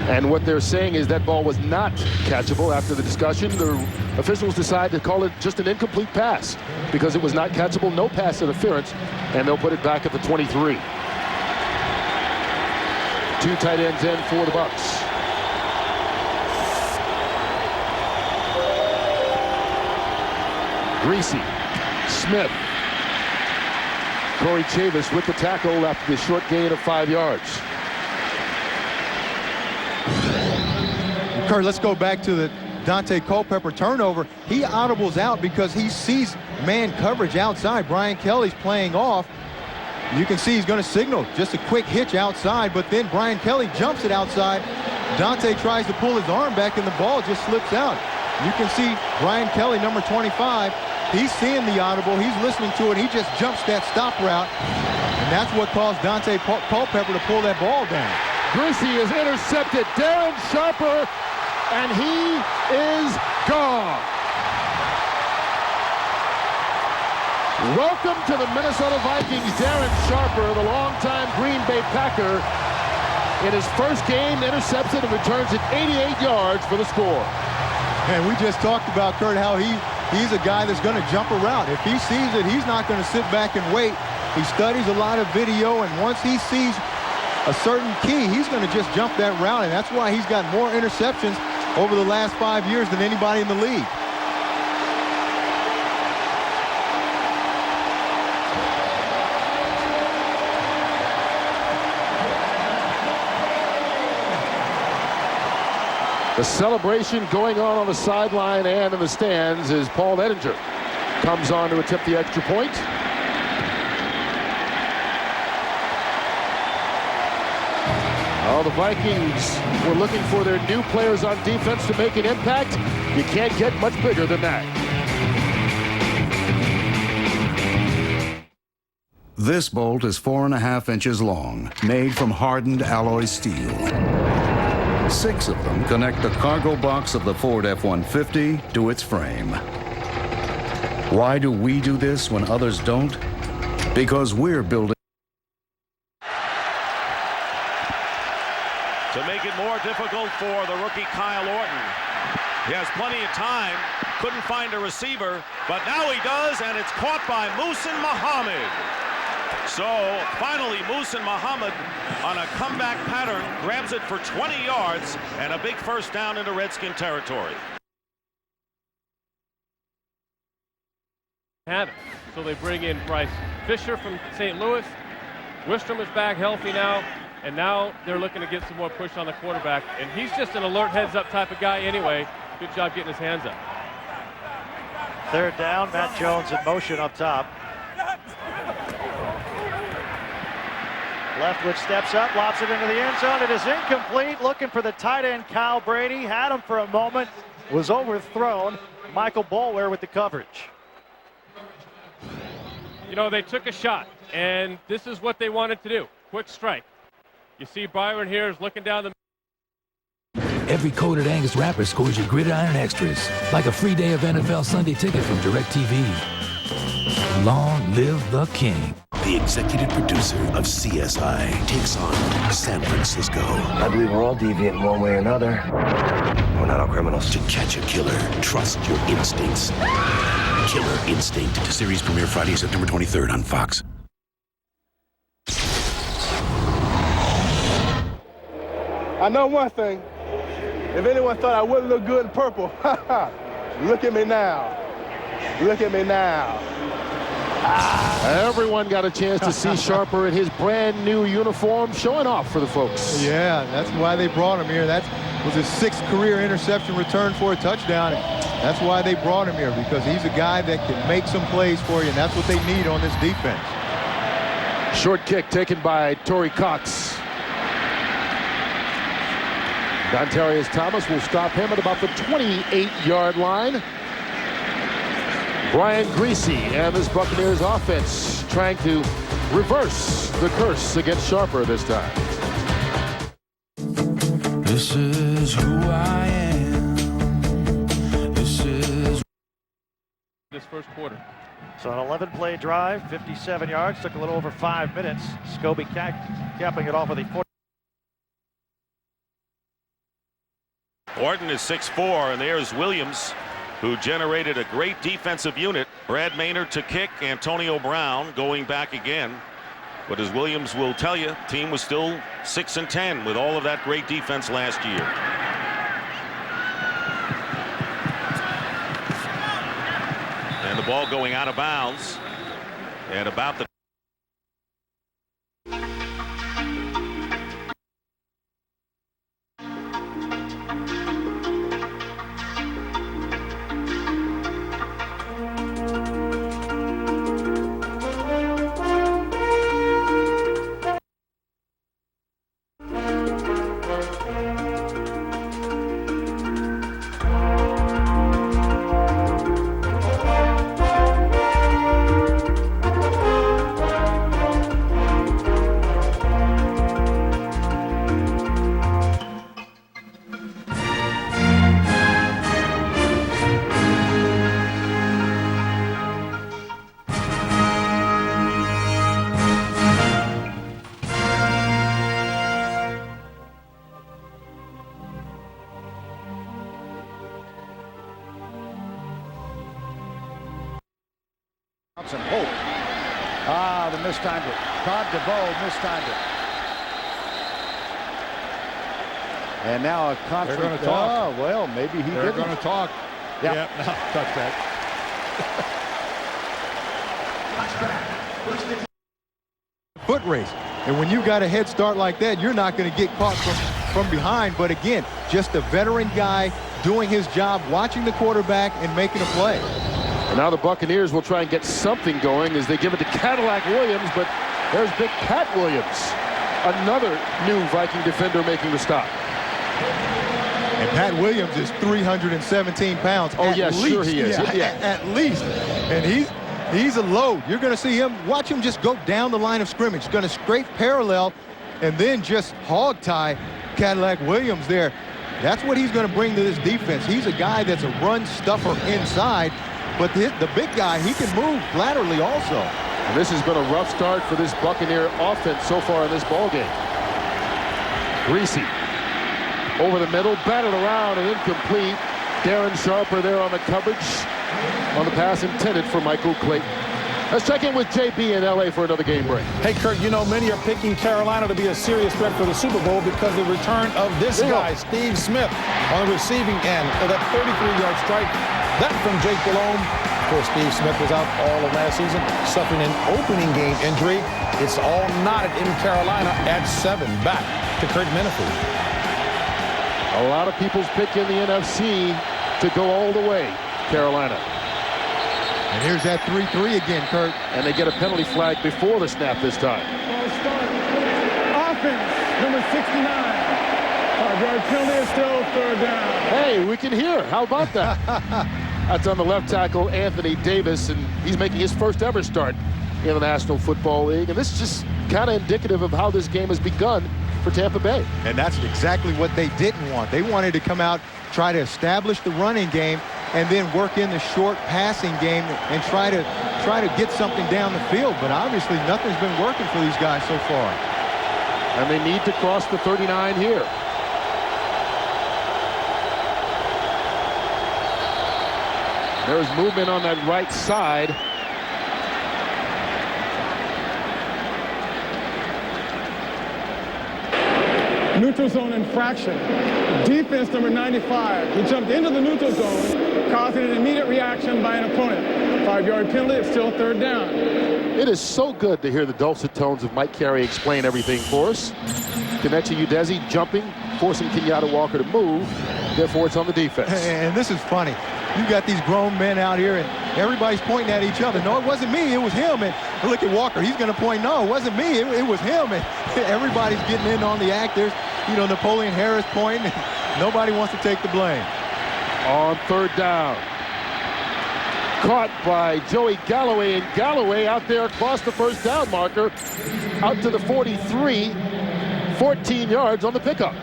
And what they're saying is that ball was not catchable. After the discussion, the officials decided to call it just an incomplete pass because it was not catchable, no pass interference, and they'll put it back at the 23. 2 tight ends in for the Bucs. Greasy, Smith, Corey Chavis with the tackle after the short gain of 5 yards. Kurt, let's go back to the Dante Culpepper turnover. He audibles out because he sees man coverage outside. Brian Kelly's playing off. You can see he's going to signal just a quick hitch outside, but then Brian Kelly jumps it outside. Dante tries to pull his arm back, and the ball just slips out. You can see Brian Kelly, number 25, he's seeing the audible. He's listening to it. He just jumps that stop route, and that's what caused Dante Culpepper to pull that ball down. Greasy is intercepted. Darren Sharper, and he is gone. Welcome to the Minnesota Vikings, Darren Sharper, the longtime Green Bay Packer. In his first game, intercepted and returns it 88 yards for the score. And we just talked about, Kurt, how he's a guy that's going to jump around. If he sees it, he's not going to sit back and wait. He studies a lot of video, and once he sees a certain key, he's going to just jump that route, and that's why he's got more interceptions over the last 5 years than anybody in the league. The celebration going on the sideline and in the stands as Paul Ettinger comes on to attempt the extra point. Oh, the Vikings were looking for their new players on defense to make an impact. You can't get much bigger than that. This bolt is 4.5 inches long, made from hardened alloy steel. 6 of them connect the cargo box of the Ford F-150 to its frame. Why do we do this when others don't? Because we're building. To make it more difficult for the rookie Kyle Orton. He has plenty of time, couldn't find a receiver, but now he does, and it's caught by Muhsin Muhammad. So finally, Muhsin Muhammad on a comeback pattern grabs it for 20 yards and a big first down into Redskin territory. Have it. So they bring in Bryce Fisher from St. Louis. Wistrom is back healthy now, and now they're looking to get some more push on the quarterback. And he's just an alert heads-up type of guy anyway. Good job getting his hands up. Third down, Matt Jones in motion up top. Leftwich steps up, lobs it into the end zone. It is incomplete. Looking for the tight end, Kyle Brady. Had him for a moment. Was overthrown. Michael Boulware with the coverage. You know, they took a shot, and this is what they wanted to do. Quick strike. You see Byron here is looking down the. Every coated Angus wrapper scores you gridiron extras, like a free day of NFL Sunday ticket from DirecTV. Long live the King. The executive producer of CSI takes on San Francisco. I believe we're all deviant in one way or another. We're not all criminals. To catch a killer, trust your instincts. Killer Instinct. Series premiere Friday, September 23rd on Fox. I know one thing. If anyone thought I wouldn't look good in purple, look at me now. Look at me now. Everyone got a chance to see Sharper in his brand new uniform, showing off for the folks. Yeah, that's why they brought him here. That was his 6th career interception return for a touchdown. That's why they brought him here, because he's a guy that can make some plays for you, and that's what they need on this defense. Short kick taken by Torrey Cox. Dontarius Thomas will stop him at about the 28-yard line. Brian Greasy and this Buccaneers offense trying to reverse the curse against Sharper this time. This is who I am. This is this first quarter. So an 11-play drive, 57 yards, took a little over 5 minutes. Scobie capping it off with a 40. Orton is 6'4", and there's Williams, who generated a great defensive unit. Brad Maynard to kick, Antonio Brown going back again. But as Williams will tell you, team was still 6-10 with all of that great defense last year. And the ball going out of bounds at about the Some hope. Ah, the mistimed it. Todd DeVoe mistimed it. And now a conference. They're going to talk. Oh, well, maybe he didn't. They're going to talk. Yep. Yep. No, touch that. Foot race. And when you got a head start like that, you're not going to get caught from behind. But again, just a veteran guy doing his job, watching the quarterback and making a play. And now the Buccaneers will try and get something going as they give it to Cadillac Williams, but there's Big Pat Williams, another new Viking defender making the stop. And Pat Williams is 317 pounds. Oh, yes, sure he is. Yeah. At least. And he's a load. You're going to see him, watch him just go down the line of scrimmage. He's going to scrape parallel and then just hog tie Cadillac Williams there. That's what he's going to bring to this defense. He's a guy that's a run stuffer inside, but the big guy, he can move laterally also. And this has been a rough start for this Buccaneer offense so far in this ballgame. Greasy over the middle, batted around and incomplete. Darren Sharper there on the coverage on the pass intended for Michael Clayton. Let's check in with JB in LA for another game break. Hey, Kurt, you know, many are picking Carolina to be a serious threat for the Super Bowl because of the return of this guy, Steve Smith, on the receiving end of that 33-yard strike. That from Jake Delhomme. Of course, Steve Smith was out all of last season, suffering an opening game injury. It's all knotted in Carolina at 7. Back to Kurt Menefee. A lot of people's pick in the NFC to go all the way, Carolina. And here's that 3-3 again, Kurt. And they get a penalty flag before the snap this time. Offense, number 69. Our penalty is still 3rd down. Hey, we can hear. How about that? That's on the left tackle, Anthony Davis, and he's making his first ever start in the National Football League. And this is just kind of indicative of how this game has begun for Tampa Bay. And that's exactly what they didn't want. They wanted to come out, try to establish the running game, and then work in the short passing game and try to get something down the field. But obviously nothing's been working for these guys so far. And they need to cross the 39 here. There's movement on that right side. Neutral zone infraction. Defense number 95. He jumped into the neutral zone, causing an immediate reaction by an opponent. 5-yard penalty. It's still 3rd down. It is so good to hear the dulcet tones of Mike Carey explain everything for us. Kelechi Udeze jumping, forcing Kenyatta Walker to move. Therefore, it's on the defense. And this is funny. You got these grown men out here, and everybody's pointing at each other. No, it wasn't me. It was him. And look at Walker. He's going to point, no, it wasn't me. It was him. And everybody's getting in on the act. There's, you know, Napoleon Harris pointing. Nobody wants to take the blame. On 3rd down. Caught by Joey Galloway, and Galloway out there across the 1st down marker, out to the 43, 14 yards on the pickup.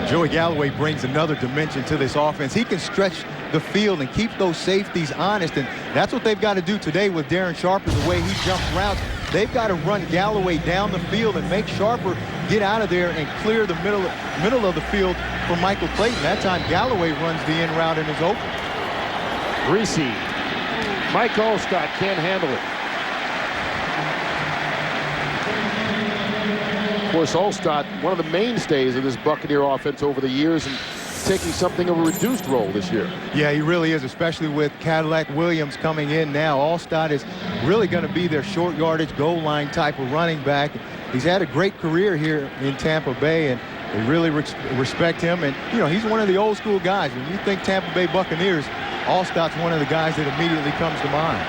Joey Galloway brings another dimension to this offense. He can stretch the field and keep those safeties honest, and that's what they've got to do today with Darren Sharper, the way he jumps routes. They've got to run Galloway down the field and make Sharper get out of there and clear the middle of the field for Michael Clayton. That time Galloway runs the in route and is open. Greasy. Mike Allstott can't handle it. Of course, Allstott, one of the mainstays of this Buccaneer offense over the years, and taking something of a reduced role this year. Yeah, he really is, especially with Cadillac Williams coming in now. Allstott is really going to be their short yardage goal line type of running back. He's had a great career here in Tampa Bay, and they really respect him. And, you know, he's one of the old school guys. When you think Tampa Bay Buccaneers, Allstott's one of the guys that immediately comes to mind.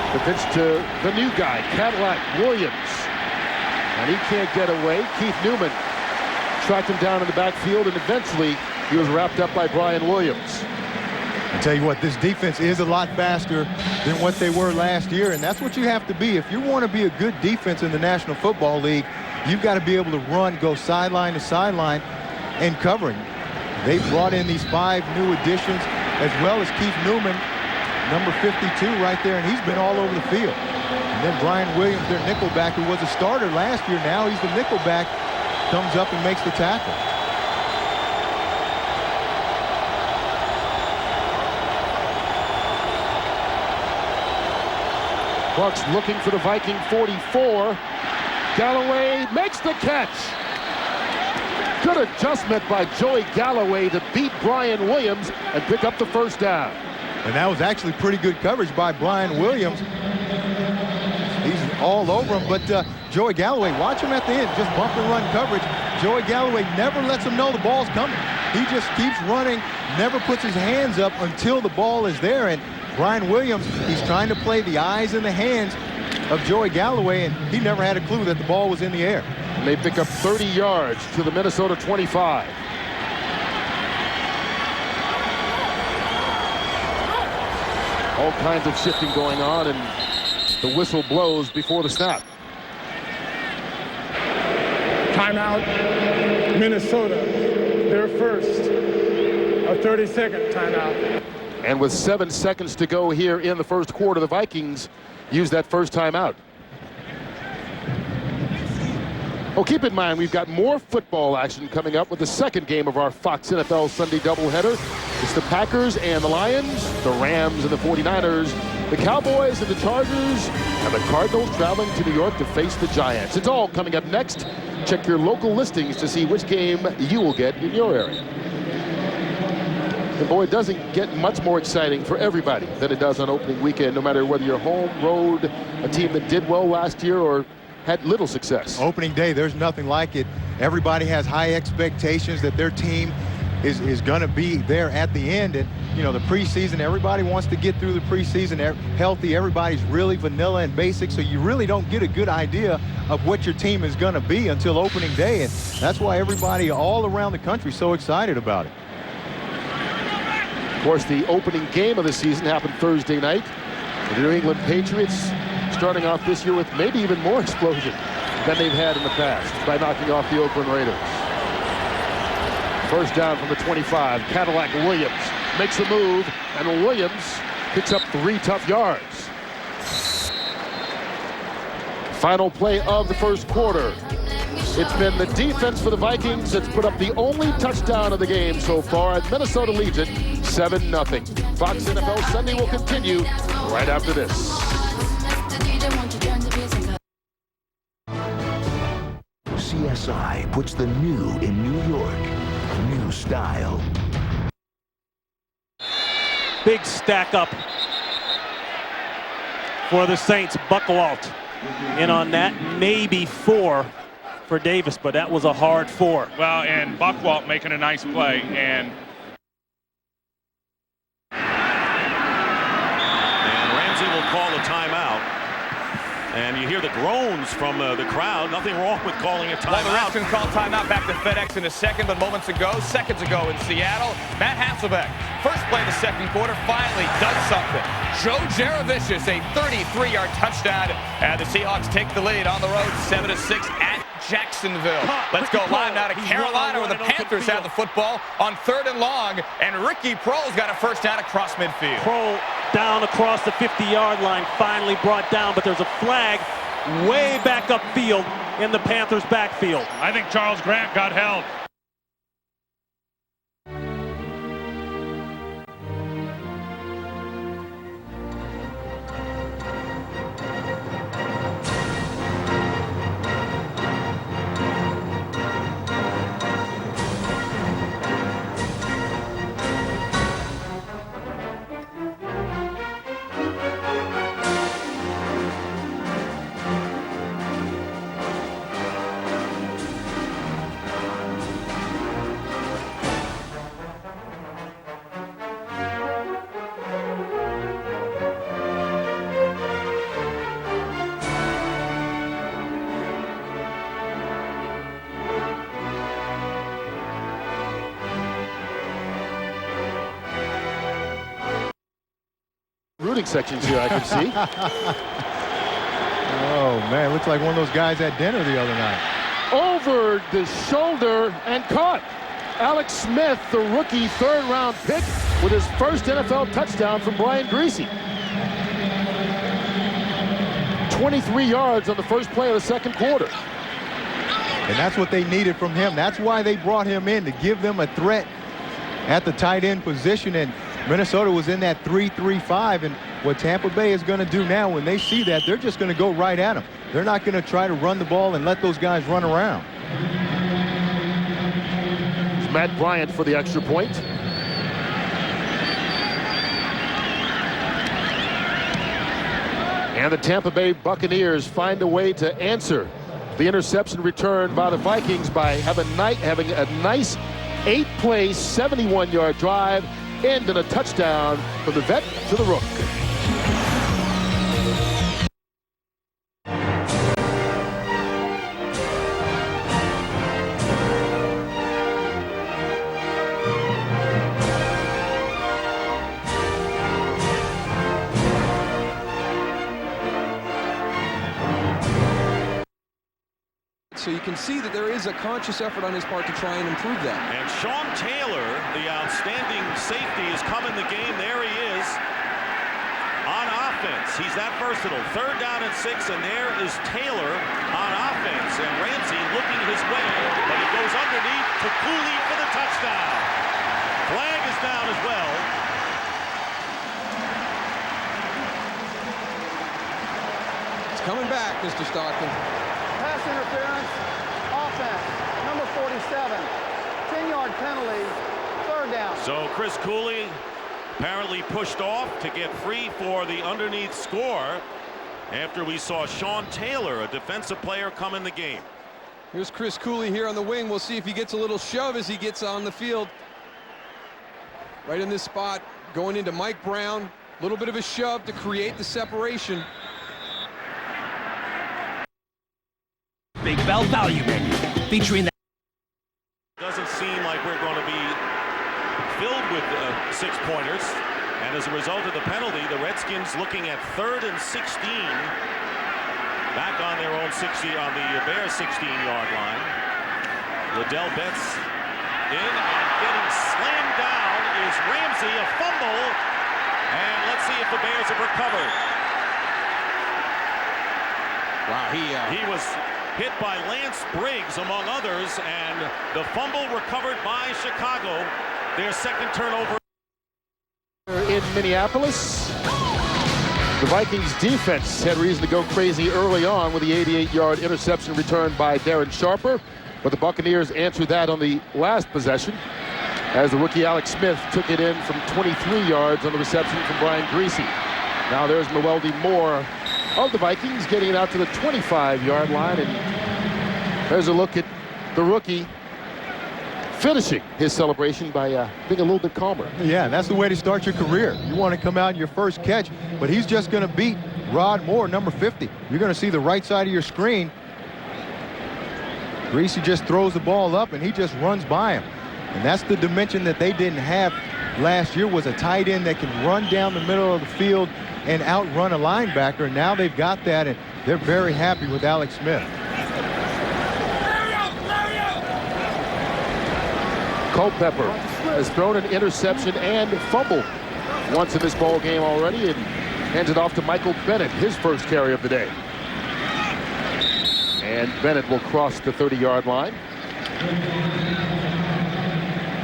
The pitch to the new guy, Cadillac Williams. And he can't get away. Keith Newman tracked him down in the backfield, and eventually he was wrapped up by Brian Williams. I tell you what, this defense is a lot faster than what they were last year, and that's what you have to be. If you want to be a good defense in the National Football League, you've got to be able to run, go sideline to sideline, and covering. They brought in these 5 new additions, as well as Keith Newman, number 52 right there, and he's been all over the field. And then Brian Williams, their nickelback, who was a starter last year, now he's the nickelback, comes up and makes the tackle. Bucks looking for the Viking 44. Galloway makes the catch. Good adjustment by Joey Galloway to beat Brian Williams and pick up the first down. And that was actually pretty good coverage by Brian Williams. He's all over him, but Joey Galloway, watch him at the end, just bump and run coverage. Joey Galloway never lets him know the ball's coming. He just keeps running, never puts his hands up until the ball is there. And Brian Williams, he's trying to play the eyes and the hands of Joey Galloway, and he never had a clue that the ball was in the air. And they pick up 30 yards to the Minnesota 25. All kinds of shifting going on, and the whistle blows before the snap. Timeout, Minnesota. Their first, a 30-second timeout. And with 7 seconds to go here in the first quarter, the Vikings use that first timeout. Oh, keep in mind, we've got more football action coming up with the second game of our Fox NFL Sunday doubleheader. It's the Packers and the Lions, the Rams and the 49ers, the Cowboys and the Chargers, and the Cardinals traveling to New York to face the Giants. It's all coming up next. Check your local listings to see which game you will get in your area. And boy, it doesn't get much more exciting for everybody than it does on opening weekend, no matter whether you're home, road, a team that did well last year or had little success. Opening day, there's nothing like it. Everybody has high expectations that their team is going to be there at the end. And, you know, the preseason, everybody wants to get through the preseason healthy. Everybody's really vanilla and basic, so you really don't get a good idea of what your team is going to be until opening day. And that's why everybody all around the country is so excited about it. Of course, the opening game of the season happened Thursday night. The New England Patriots starting off this year with maybe even more explosion than they've had in the past by knocking off the Oakland Raiders. First down from the 25. Cadillac Williams makes the move, and Williams picks up 3 tough yards. Final play of the first quarter. It's been the defense for the Vikings that's put up the only touchdown of the game so far, and Minnesota leads it 7-0. Fox NFL Sunday will continue right after this. CSI puts the new in New York. New style. Big stack up for the Saints. Buckwalt in on that. Maybe 4 for Davis, but that was a hard 4. Well, and Buckwalt making a nice play, and Ramsey will call a timeout. And you hear the groans from the crowd. Nothing wrong with calling a timeout. Well, the refs can call timeout back to FedEx in a second, but seconds ago in Seattle, Matt Hasselbeck, first play of the second quarter, finally does something. Joe Jaravicius, a 33-yard touchdown, and the Seahawks take the lead on the road, 7-6 at Jacksonville. Let's go live now to Carolina, where the Panthers have the football on 3rd and long, and Ricky Proehl's got a first down across midfield. Proehl down across the 50-yard line, finally brought down, but there's a flag way back upfield in the Panthers' backfield. I think Charles Grant got held. Rooting sections here, I can see. Oh, man, looks like one of those guys at dinner the other night. Over the shoulder and caught. Alex Smith, the rookie 3rd-round pick, with his first NFL touchdown from Brian Griese. 23 yards on the first play of the second quarter. And that's what they needed from him. That's why they brought him in, to give them a threat at the tight end position. And Minnesota was in that 3-3-5, and what Tampa Bay is going to do now, when they see that, they're just going to go right at him. They're not going to try to run the ball and let those guys run around. It's Matt Bryant for the extra point. And the Tampa Bay Buccaneers find a way to answer the interception return by the Vikings by having a nice 8-play, 71-yard drive, end in a touchdown from the vet to the rook. So you can see that there is a conscious effort on his part to try and improve that. And Sean Taylor, the outstanding safety, has come in the game. There he is on offense. He's that versatile. 3rd down and 6, and there is Taylor on offense. And Ramsey looking his way, but he goes underneath to Cooley for the touchdown. Flag is down as well. It's coming back, Mr. Stockton. Pass interference, offense, number 47, 10-yard penalty, 3rd down. So Chris Cooley apparently pushed off to get free for the underneath score after we saw Sean Taylor, a defensive player, come in the game. Here's Chris Cooley here on the wing. We'll see if he gets a little shove as he gets on the field. Right in this spot, going into Mike Brown. A little bit of a shove to create the separation. Big Bell Value Menu, featuring the... Doesn't seem like we're going to be filled with 6-pointers. And as a result of the penalty, the Redskins looking at 3rd and 16. Back on their own 60, on the Bears 16-yard line. Liddell Betts in, and getting slammed down is Ramsey, a fumble. And let's see if the Bears have recovered. Wow, he was hit by Lance Briggs, among others, and the fumble recovered by Chicago. Their 2nd turnover. In Minneapolis, the Vikings defense had reason to go crazy early on with the 88-yard interception returned by Darren Sharper, but the Buccaneers answered that on the last possession as the rookie Alex Smith took it in from 23 yards on the reception from Brian Greasy. Now there's Noeldy Moore of the Vikings getting it out to the 25-yard line, and there's a look at the rookie finishing his celebration by being a little bit calmer. Yeah, that's the way to start your career. You want to come out in your first catch, but he's just going to beat Rod Moore, number 50. You're going to see the right side of your screen. Greasy just throws the ball up, and he just runs by him. And that's the dimension that they didn't have last year, was a tight end that can run down the middle of the field and outrun a linebacker. Now they've got that, and they're very happy with Alex Smith. Culpepper has thrown an interception and fumbled once in this ball game already, and hands it off to Michael Bennett, his first carry of the day. And Bennett will cross the 30-yard line.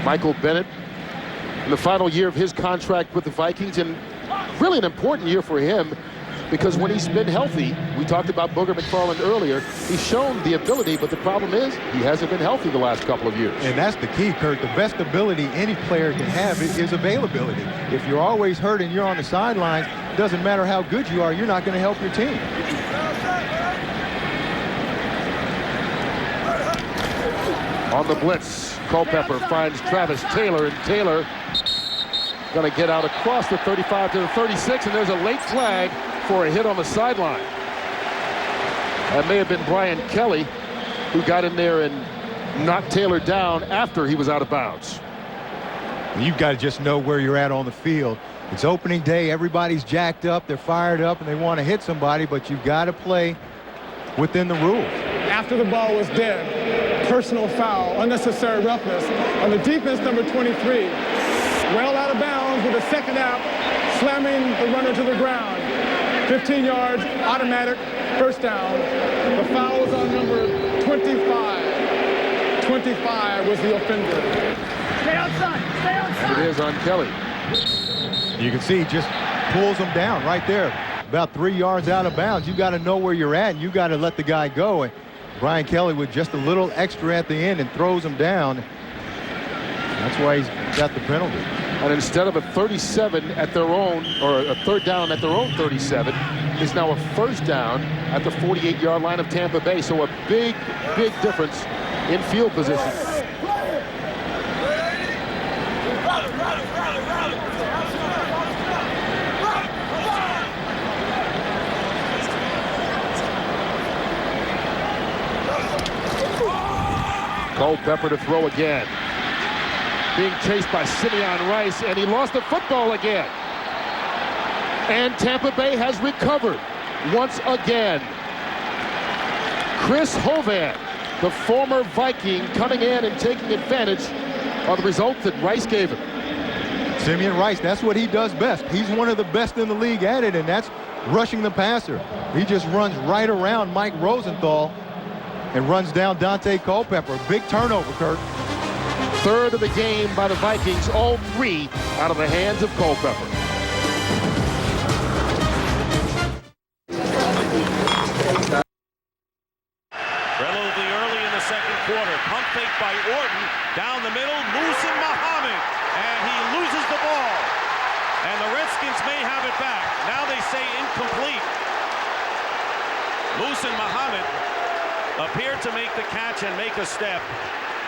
Michael Bennett in the final year of his contract with the Vikings, and really an important year for him, because when he's been healthy, we talked about Booger McFarland earlier, he's shown the ability, but the problem is he hasn't been healthy the last couple of years. And that's the key, Kurt. The best ability any player can have is availability. If you're always hurt and you're on the sidelines, it doesn't matter how good you are, you're not going to help your team. On the blitz, Culpepper finds Travis Taylor, and Taylor going to get out across the 35 to the 36, and there's a late flag for a hit on the sideline. That may have been Brian Kelly who got in there and knocked Taylor down after he was out of bounds. You've got to just know where you're at on the field. It's opening day, everybody's jacked up, they're fired up, and they want to hit somebody, but you've got to play within the rules. After the ball was dead, personal foul, unnecessary roughness on the defense, number 23. Well out of bounds with a second out, slamming the runner to the ground. 15 yards, automatic, first down. The foul was on number 25. 25 was the offender. Stay outside, stay outside. And it is on Kelly. You can see just pulls him down right there. About 3 yards out of bounds. You got to know where you're at, and you got to let the guy go. And Brian Kelly with just a little extra at the end and throws him down. That's why he's got the penalty. And instead of a 37 at their own, or a third down at their own 37, it's now a first down at the 48-yard line of Tampa Bay. So a big, big difference in field position. Culpepper to throw again. Being chased by Simeon Rice, and he lost the football again. And Tampa Bay has recovered once again. Chris Hovan, the former Viking, coming in and taking advantage of the result that Rice gave him. Simeon Rice, that's what he does best. He's one of the best in the league at it, and that's rushing the passer. He just runs right around Mike Rosenthal and runs down Dante Culpepper. Big turnover, Kurt. Third of the game by the Vikings, all three out of the hands of Culpepper. Relatively early in the second quarter. Pump fake by Orton. Down the middle, Musin Muhammad. And he loses the ball. And the Redskins may have it back. Now they say incomplete. Musin Muhammad appeared to make the catch and make a step,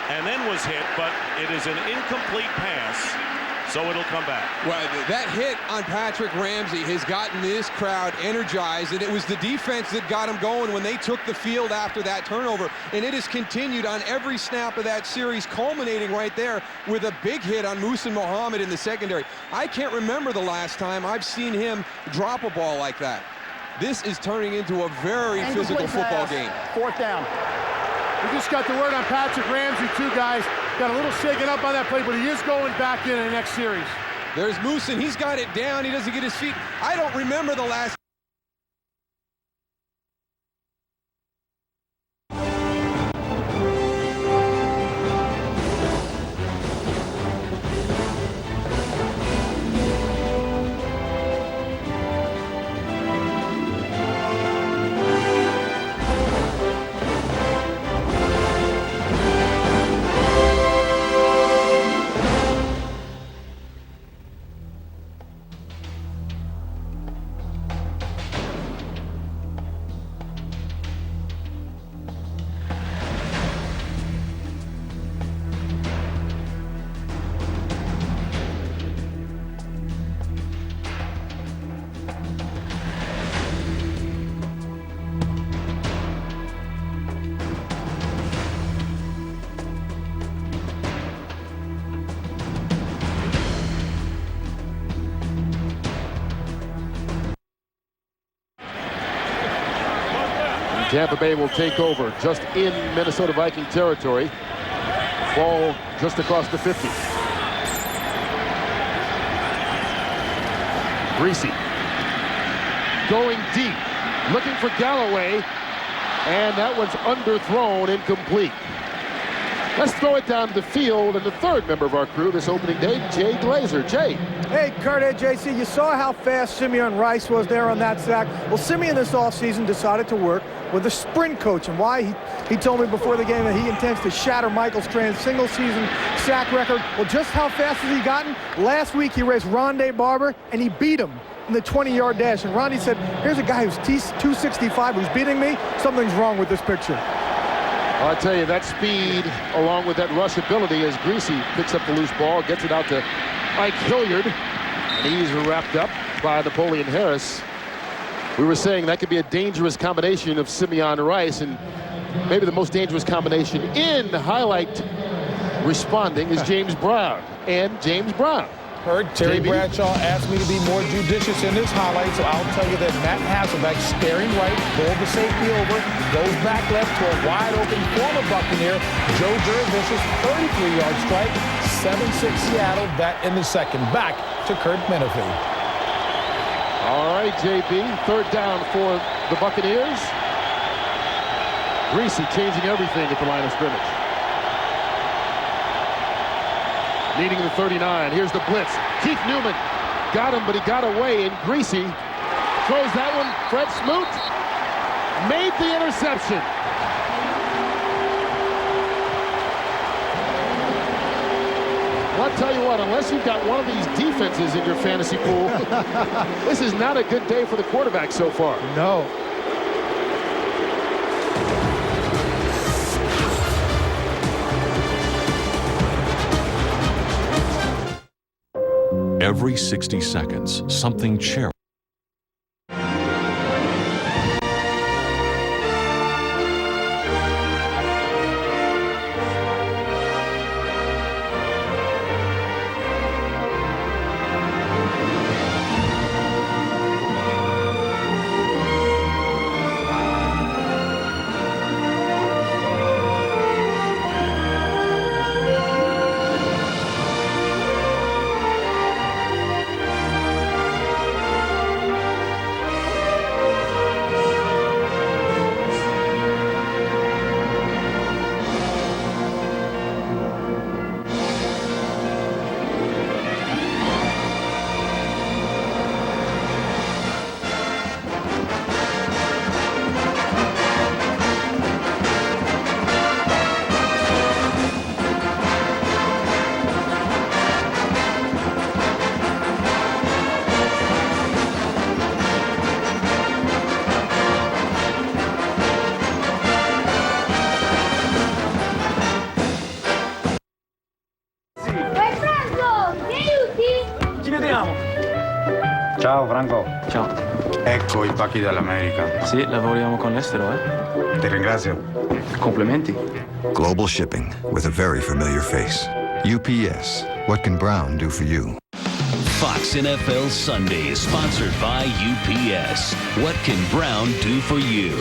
and then was hit, but it is an incomplete pass, so it'll come back. Well, that hit on Patrick Ramsey has gotten this crowd energized, and it was the defense that got them going when they took the field after that turnover, and it has continued on every snap of that series, culminating right there with a big hit on Musin Muhammad in the secondary. I can't remember the last time I've seen him drop a ball like that. This is turning into a very physical football game. Fourth down. We just got the word on Patrick Ramsey, too, guys. Got a little shaken up on that play, but he is going back in the next series. There's Musin. He's got it down. He doesn't get his feet. I don't remember the last. Tampa Bay will take over just in Minnesota Viking territory. Ball just across the 50. Greasy going deep, looking for Galloway, and that one's underthrown, incomplete. Let's throw it down the field, and the third member of our crew this opening day, Jay Glazer. Jay. Hey, Kurt, hey, JC, you saw how fast Simeon Rice was there on that sack. Well, Simeon this offseason decided to work with a sprint coach, and why? He told me before the game that he intends to shatter Michael Strand's single-season sack record. Well, just how fast has he gotten? Last week he raced Rondé Barber, and he beat him in the 20-yard dash. And Ronnie said, here's a guy who's 265 who's beating me. Something's wrong with this picture. I'll tell you, that speed, along with that rush ability, as Greasy picks up the loose ball, gets it out to Ike Hilliard, and he's wrapped up by Napoleon Harris. We were saying that could be a dangerous combination of Simeon Rice, and maybe the most dangerous combination in highlight responding is James Brown. And James Brown. Heard Terry Bradshaw asked me to be more judicious in this highlight, so I'll tell you that Matt Hasselbeck, staring right, pulled the safety over, goes back left to a wide-open former Buccaneer, Joe Jurevicius, 33-yard strike, 7-6 Seattle, that in the second. Back to Kurt Menefee. All right, JB, third down for the Buccaneers. Greasy changing everything at the line of scrimmage. Leading the 39. Here's the blitz. Keith Newman got him, but he got away, and Greasy throws that one. Fred Smoot made the interception. Well, I'll tell you what, unless you've got one of these defenses in your fantasy pool, this is not a good day for the quarterback so far. No. Every 60 seconds, something charitable. Ciao Franco. Ciao. Ecco i pacchi dall'America. Sì, lavoriamo con l'estero, eh? Ti ringrazio. Complimenti. Global shipping with a very familiar face. UPS. What can Brown do for you? Fox NFL Sundays, sponsored by UPS. What can Brown do for you?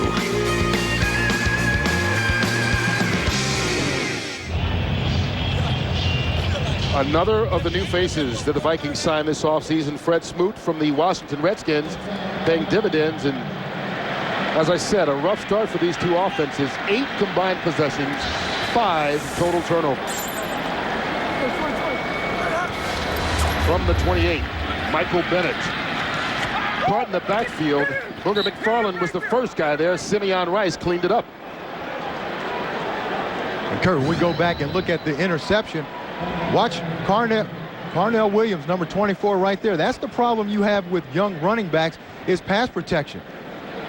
Another of the new faces that the Vikings signed this offseason, Fred Smoot from the Washington Redskins, paying dividends. And as I said, a rough start for these two offenses. 8 combined possessions, 5 total turnovers. From the 28, Michael Bennett. Caught in the backfield. Booger McFarland was the first guy there. Simeon Rice cleaned it up. And Kurt, when we go back and look at the interception, watch Carnell Williams, number 24 right there. That's the problem you have with young running backs, is pass protection.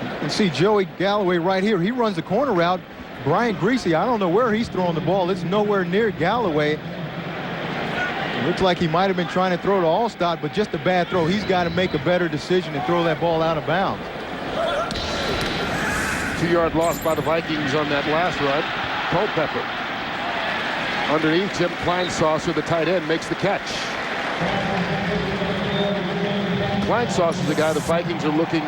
You can see Joey Galloway right here. He runs the corner route. Brian Greasy, I don't know where he's throwing the ball. It's nowhere near Galloway. It looks like he might have been trying to throw to Allstott, but just a bad throw. He's got to make a better decision and throw that ball out of bounds. 2-yard loss by the Vikings on that last run. Culpepper. Underneath, Jim Kleinsaucer, the tight end, makes the catch. Kleinsaucer is the guy the Vikings are looking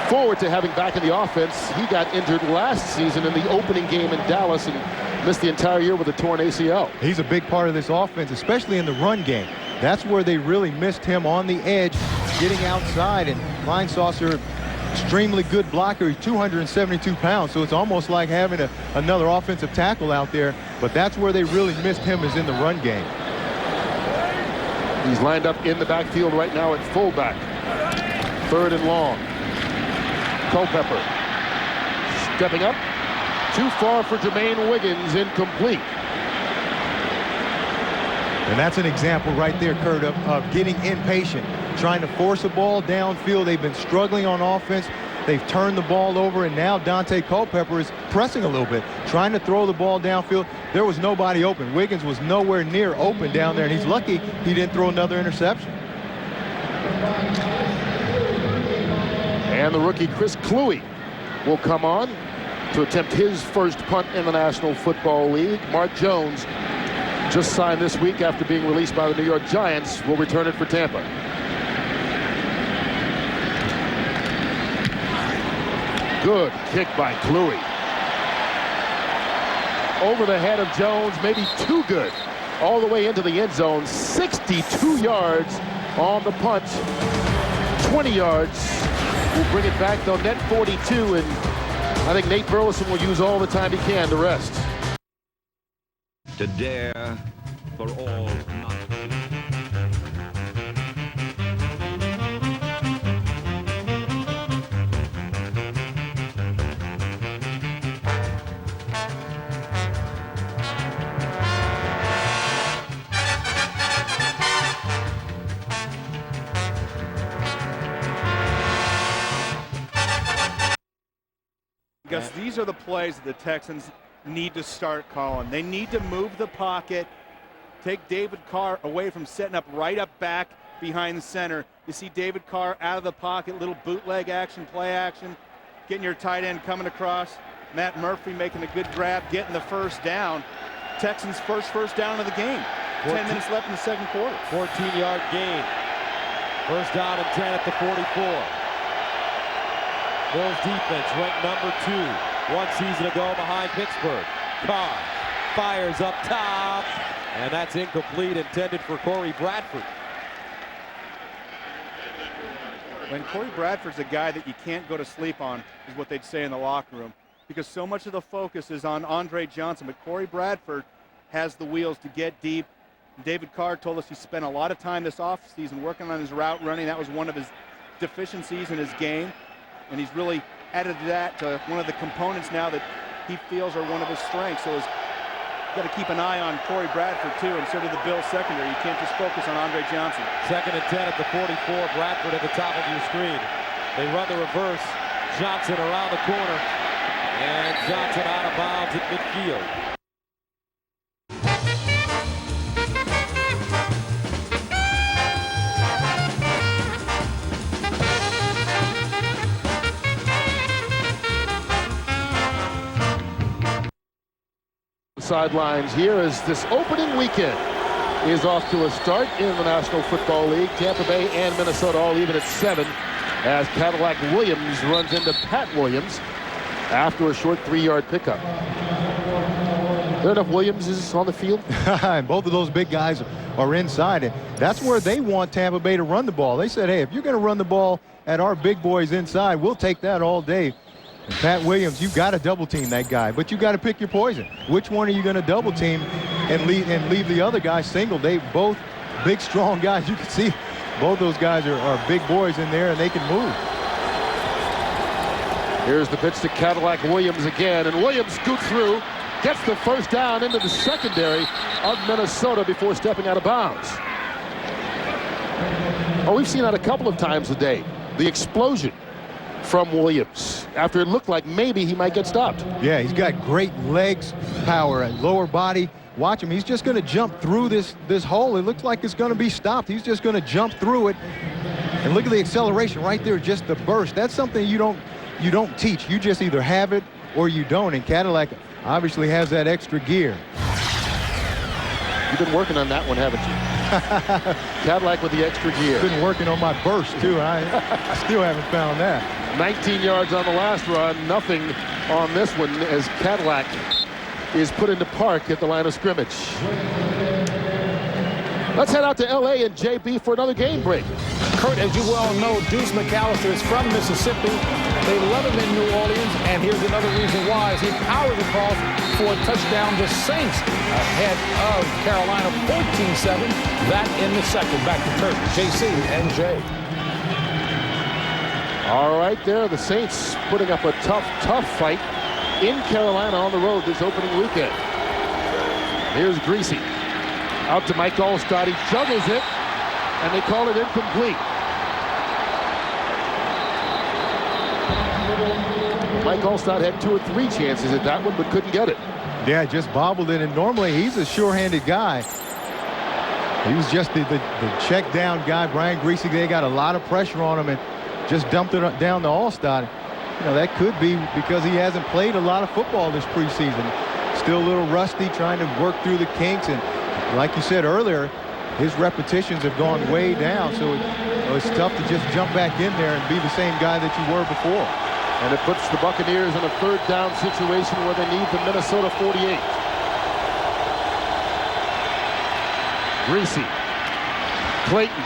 forward to having back in the offense. He got injured last season in the opening game in Dallas and missed the entire year with a torn ACL. He's a big part of this offense, especially in the run game. That's where they really missed him, on the edge, getting outside. And Kleinsaucer, extremely good blocker. He's 272 pounds, so it's almost like having another offensive tackle out there. But that's where they really missed him, is in the run game. He's lined up in the backfield right now at fullback. 3rd and long. Culpepper stepping up. Too far for Jermaine Wiggins, incomplete. And that's an example right there, Kurt, of getting impatient, trying to force a ball downfield. They've been struggling on offense. They've turned the ball over, and now Dante Culpepper is pressing a little bit, trying to throw the ball downfield. There was nobody open. Wiggins was nowhere near open down there, and he's lucky he didn't throw another interception. And the rookie Chris Kluwe will come on to attempt his first punt in the National Football League. Mark Jones, just signed this week after being released by the New York Giants, will return it for Tampa. Good kick by Kluwe. Over the head of Jones, maybe too good. All the way into the end zone, 62 yards on the punt. 20 yards. We'll bring it back. They'll net 42, and I think Nate Burleson will use all the time he can to rest. To dare for all not Because these are the plays that the Texans need to start calling. They need to move the pocket, take David Carr away from setting up right up back behind the center. You see David Carr out of the pocket, little bootleg action, play action, getting your tight end coming across. Matt Murphy making a good grab, getting the first down. Texans' first down of the game. 10 minutes left in the second quarter. 14-yard gain. First down and 10 at the 44. Bills defense ranked number 2 1 season ago behind Pittsburgh. Carr fires up top, and that's incomplete, intended for Corey Bradford. When Corey Bradford's a guy that you can't go to sleep on, is what they'd say in the locker room, because so much of the focus is on Andre Johnson, but Corey Bradford has the wheels to get deep. David Carr told us he spent a lot of time this offseason working on his route running. That was one of his deficiencies in his game, and he's really added that to one of the components now that he feels are one of his strengths. So he's got to keep an eye on Corey Bradford too, and so do the Bills secondary. You can't just focus on Andre Johnson. Second and 10 at the 44. Bradford at the top of your screen. They run the reverse. Johnson around the corner, and Johnson out of bounds at midfield. Sidelines here as this opening weekend is off to a start in the National Football League. Tampa Bay and Minnesota all even at 7 as Cadillac Williams runs into Pat Williams after a short 3-yard pickup. There enough Williamses on the field? And both of those big guys are inside. And that's where they want Tampa Bay to run the ball. They said, hey, if you're going to run the ball at our big boys inside, we'll take that all day. And Pat Williams, you've got to double team that guy, but you got to pick your poison. Which one are you going to double team and leave the other guy single? They both big, strong guys. You can see both those guys are big boys in there, and they can move. Here's the pitch to Cadillac Williams again, and Williams scoots through, gets the first down into the secondary of Minnesota before stepping out of bounds. Oh, we've seen that a couple of times today. The explosion from Williams after it looked like maybe he might get stopped. Yeah, he's got great legs, power, and lower body. Watch him. He's just going to jump through this hole. It looks like it's going to be stopped. He's just going to jump through it. And look at the acceleration right there, just the burst. That's something you don't teach. You just either have it or you don't. And Cadillac obviously has that extra gear. You've been working on that one, haven't you? Cadillac with the extra gear. Been working on my burst, too. I still haven't found that. 19 yards on the last run, nothing on this one as Cadillac is put into park at the line of scrimmage. Let's head out to L.A. and JB for another game break. Kurt, as you well know, Deuce McAllister is from Mississippi. They love him in New Orleans, and here's another reason why. As he powers across for a touchdown, the Saints ahead of Carolina 14-7. That in the second. Back to Kurt, JC, and Jay. All right there, the Saints putting up a tough fight in Carolina on the road this opening weekend. Here's Greasy. Out to Mike Allstott. He juggles it, and they call it incomplete. Mike Allstott had 2 or 3 chances at that one, but couldn't get it. Yeah, just bobbled it, and normally he's a sure-handed guy. He was just the check down guy. Brian Greasy, they got a lot of pressure on him and just dumped it down to Allstott. You know, that could be because he hasn't played a lot of football this preseason. Still a little rusty, trying to work through the kinks, and like you said earlier, his repetitions have gone way down, so it's tough to just jump back in there and be the same guy that you were before. And it puts the Buccaneers in a 3rd down situation where they need the Minnesota 48. Greasy. Clayton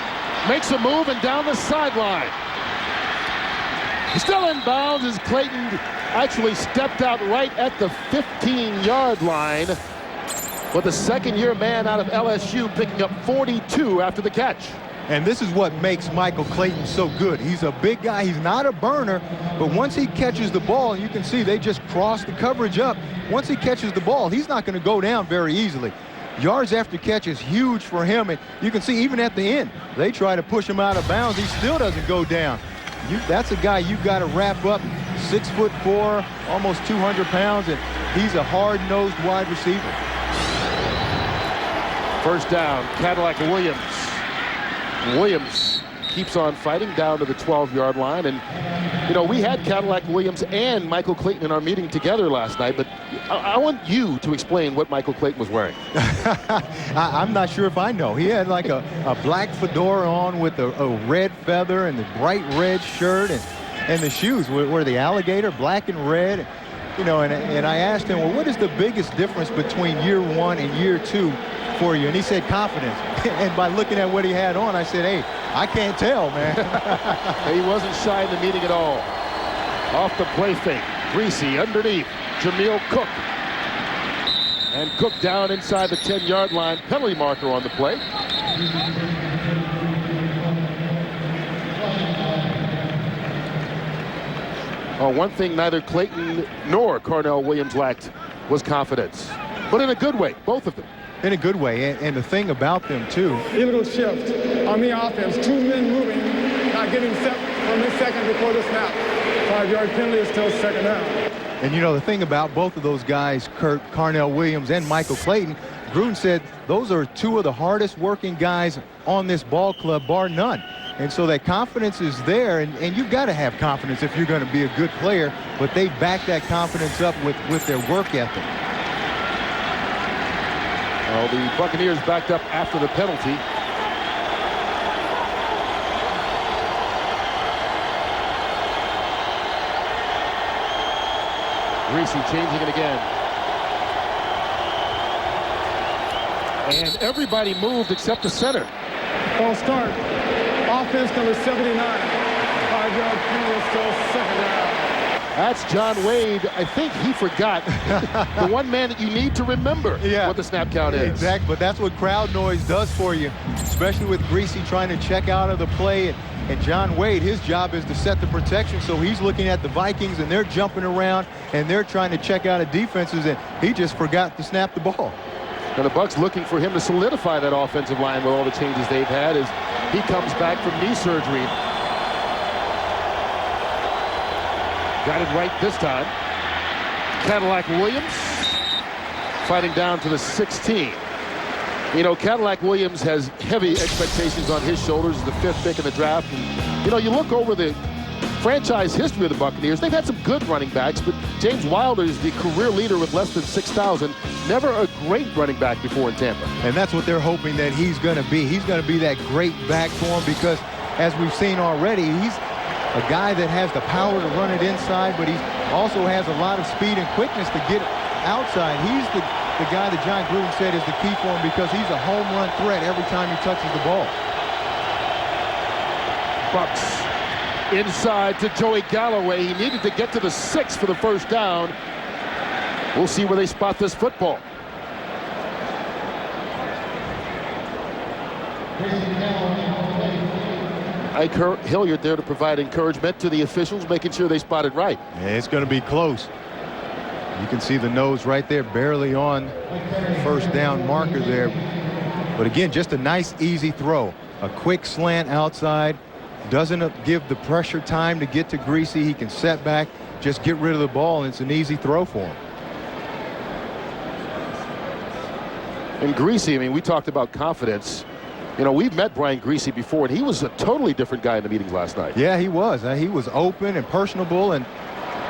makes a move and down the sideline. Still in bounds as Clayton actually stepped out right at the 15-yard line. With the second-year man out of LSU picking up 42 after the catch. And this is what makes Michael Clayton so good. He's a big guy. He's not a burner, but once he catches the ball, and you can see they just cross the coverage up. Once he catches the ball, he's not going to go down very easily. Yards after catch is huge for him, and you can see even at the end, they try to push him out of bounds. He still doesn't go down. that's a guy you've got to wrap up. 6'4", almost 200 pounds, and he's a hard-nosed wide receiver. First down, Cadillac Williams. Williams keeps on fighting down to the 12-yard line. And, you know, we had Cadillac Williams and Michael Clayton in our meeting together last night, but I want you to explain what Michael Clayton was wearing. I'm not sure if I know. He had like a black fedora on with a red feather and the bright red shirt, and the shoes were the alligator, black and red. You know, and I asked him, well, what is the biggest difference between year one and year two for you? And he said confidence. And by looking at what he had on, I said, hey, I can't tell, man. He wasn't shy in the meeting at all. Off the play fake, Greasy underneath, Jameel Cook. And Cook down inside the 10-yard line, penalty marker on the play. One thing neither Clayton nor Cornell Williams lacked was confidence. But in a good way, both of them. In a good way, and the thing about them, too. Illegal shift on the offense. 2 men moving, not getting set from the second before the snap. 5-yard penalty is still second down. And, you know, the thing about both of those guys, Kurt, Cornell Williams and Michael Clayton, Gruden said those are 2 of the hardest working guys on this ball club, bar none. And so that confidence is there, and you've got to have confidence if you're going to be a good player, but they back that confidence up with their work ethic. Well, the Buccaneers backed up after the penalty. Greasy changing it again. And everybody moved except the center. False start. Offense number 79. 5-yard penalty, still second down. That's John Wade. I think he forgot the one man that you need to remember what the snap count is. Exactly, but that's what crowd noise does for you, especially with Greasy trying to check out of the play. And John Wade, his job is to set the protection, so he's looking at the Vikings, and they're jumping around, and they're trying to check out of defenses, and he just forgot to snap the ball. Now the Bucs looking for him to solidify that offensive line with all the changes they've had as he comes back from knee surgery. Got it right this time. Cadillac Williams fighting down to the 16. You know, Cadillac Williams has heavy expectations on his shoulders as the 5th pick in the draft. And, you know, you look over the franchise history of the Buccaneers, they've had some good running backs, but James Wilder is the career leader with less than 6,000. Never a great running back before in Tampa. And that's what they're hoping that he's going to be. He's going to be that great back for them because, as we've seen already, he's a guy that has the power to run it inside, but he also has a lot of speed and quickness to get outside. He's the guy that John Gruden said is the key for him because he's a home run threat every time he touches the ball. Bucs inside to Joey Galloway. He needed to get to the 6 for the first down. We'll see where they spot this football. Ike Hilliard there to provide encouragement to the officials, making sure they spot it right. Yeah, it's going to be close. You can see the nose right there, barely on first down marker there. But again, just a nice, easy throw. A quick slant outside. Doesn't give the pressure time to get to Greasy. He can set back, just get rid of the ball, and it's an easy throw for him. And Greasy, I mean, we talked about confidence. You know, we've met Brian Greasy before, and he was a totally different guy in the meetings last night. Yeah, he was. He was open and personable, and,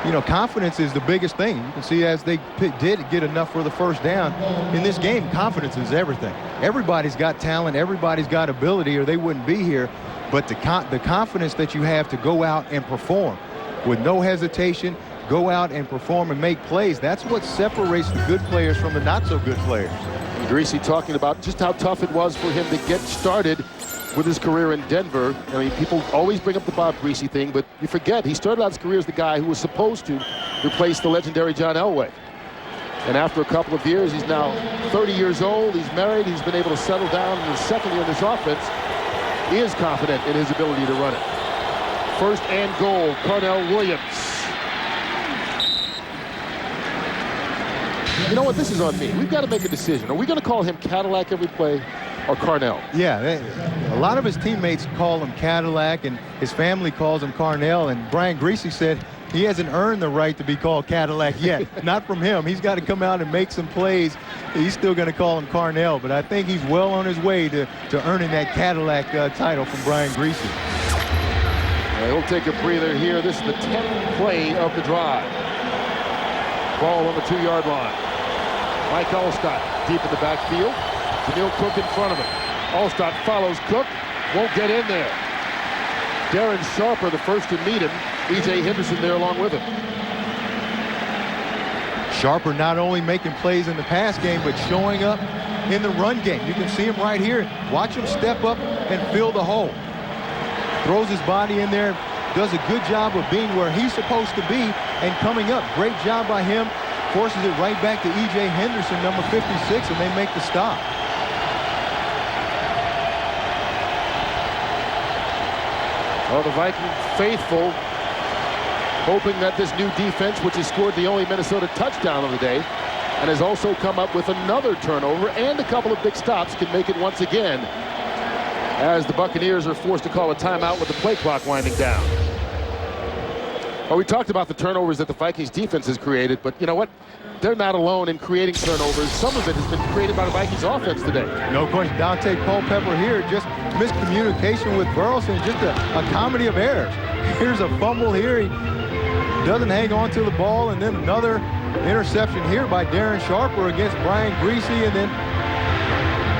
you know, confidence is the biggest thing. You can see as they did get enough for the first down. In this game, confidence is everything. Everybody's got talent. Everybody's got ability, or they wouldn't be here. But the confidence that you have to go out and perform with no hesitation, go out and perform and make plays, that's what separates the good players from the not-so-good players. Greasy talking about just how tough it was for him to get started with his career in Denver. I mean, people always bring up the Bob Greasy thing, but you forget he started out his career as the guy who was supposed to replace the legendary John Elway. And after a couple of years, he's now 30 years old. He's married. He's been able to settle down in his second year in this offense. He is confident in his ability to run it. First and goal, Cornell Williams. You know what? This is on me. We've got to make a decision. Are we going to call him Cadillac every play? or Carnell? Yeah, a lot of his teammates call him Cadillac, and his family calls him Carnell. And Brian Griese said he hasn't earned the right to be called Cadillac yet. Not from him. He's got to come out and make some plays. He's still going to call him Carnell, but I think he's well on his way to earning that Cadillac title from Brian Griese. He'll take a breather here. This is the 10th play of the drive. Ball on the 2-yard line. Mike Allstott deep in the backfield. Jamil Cook in front of him. Allstott follows Cook. Won't get in there. Darren Sharper, the first to meet him. E.J. Henderson there along with him. Sharper not only making plays in the pass game, but showing up in the run game. You can see him right here. Watch him step up and fill the hole. Throws his body in there. Does a good job of being where he's supposed to be and coming up. Great job by him. Forces it right back to E.J. Henderson, number 56, and they make the stop. Well, the Viking faithful hoping that this new defense, which has scored the only Minnesota touchdown of the day and has also come up with another turnover and a couple of big stops, can make it once again as the Buccaneers are forced to call a timeout with the play clock winding down. Well, we talked about the turnovers that the Vikings defense has created, but you know what? They're not alone in creating turnovers. Some of it has been created by the Vikings offense today. No question. Dante Culpepper here, just miscommunication with Burleson, just a comedy of errors. Here's a fumble here. He doesn't hang on to the ball, and then another interception here by Darren Sharper against Brian Griese, and then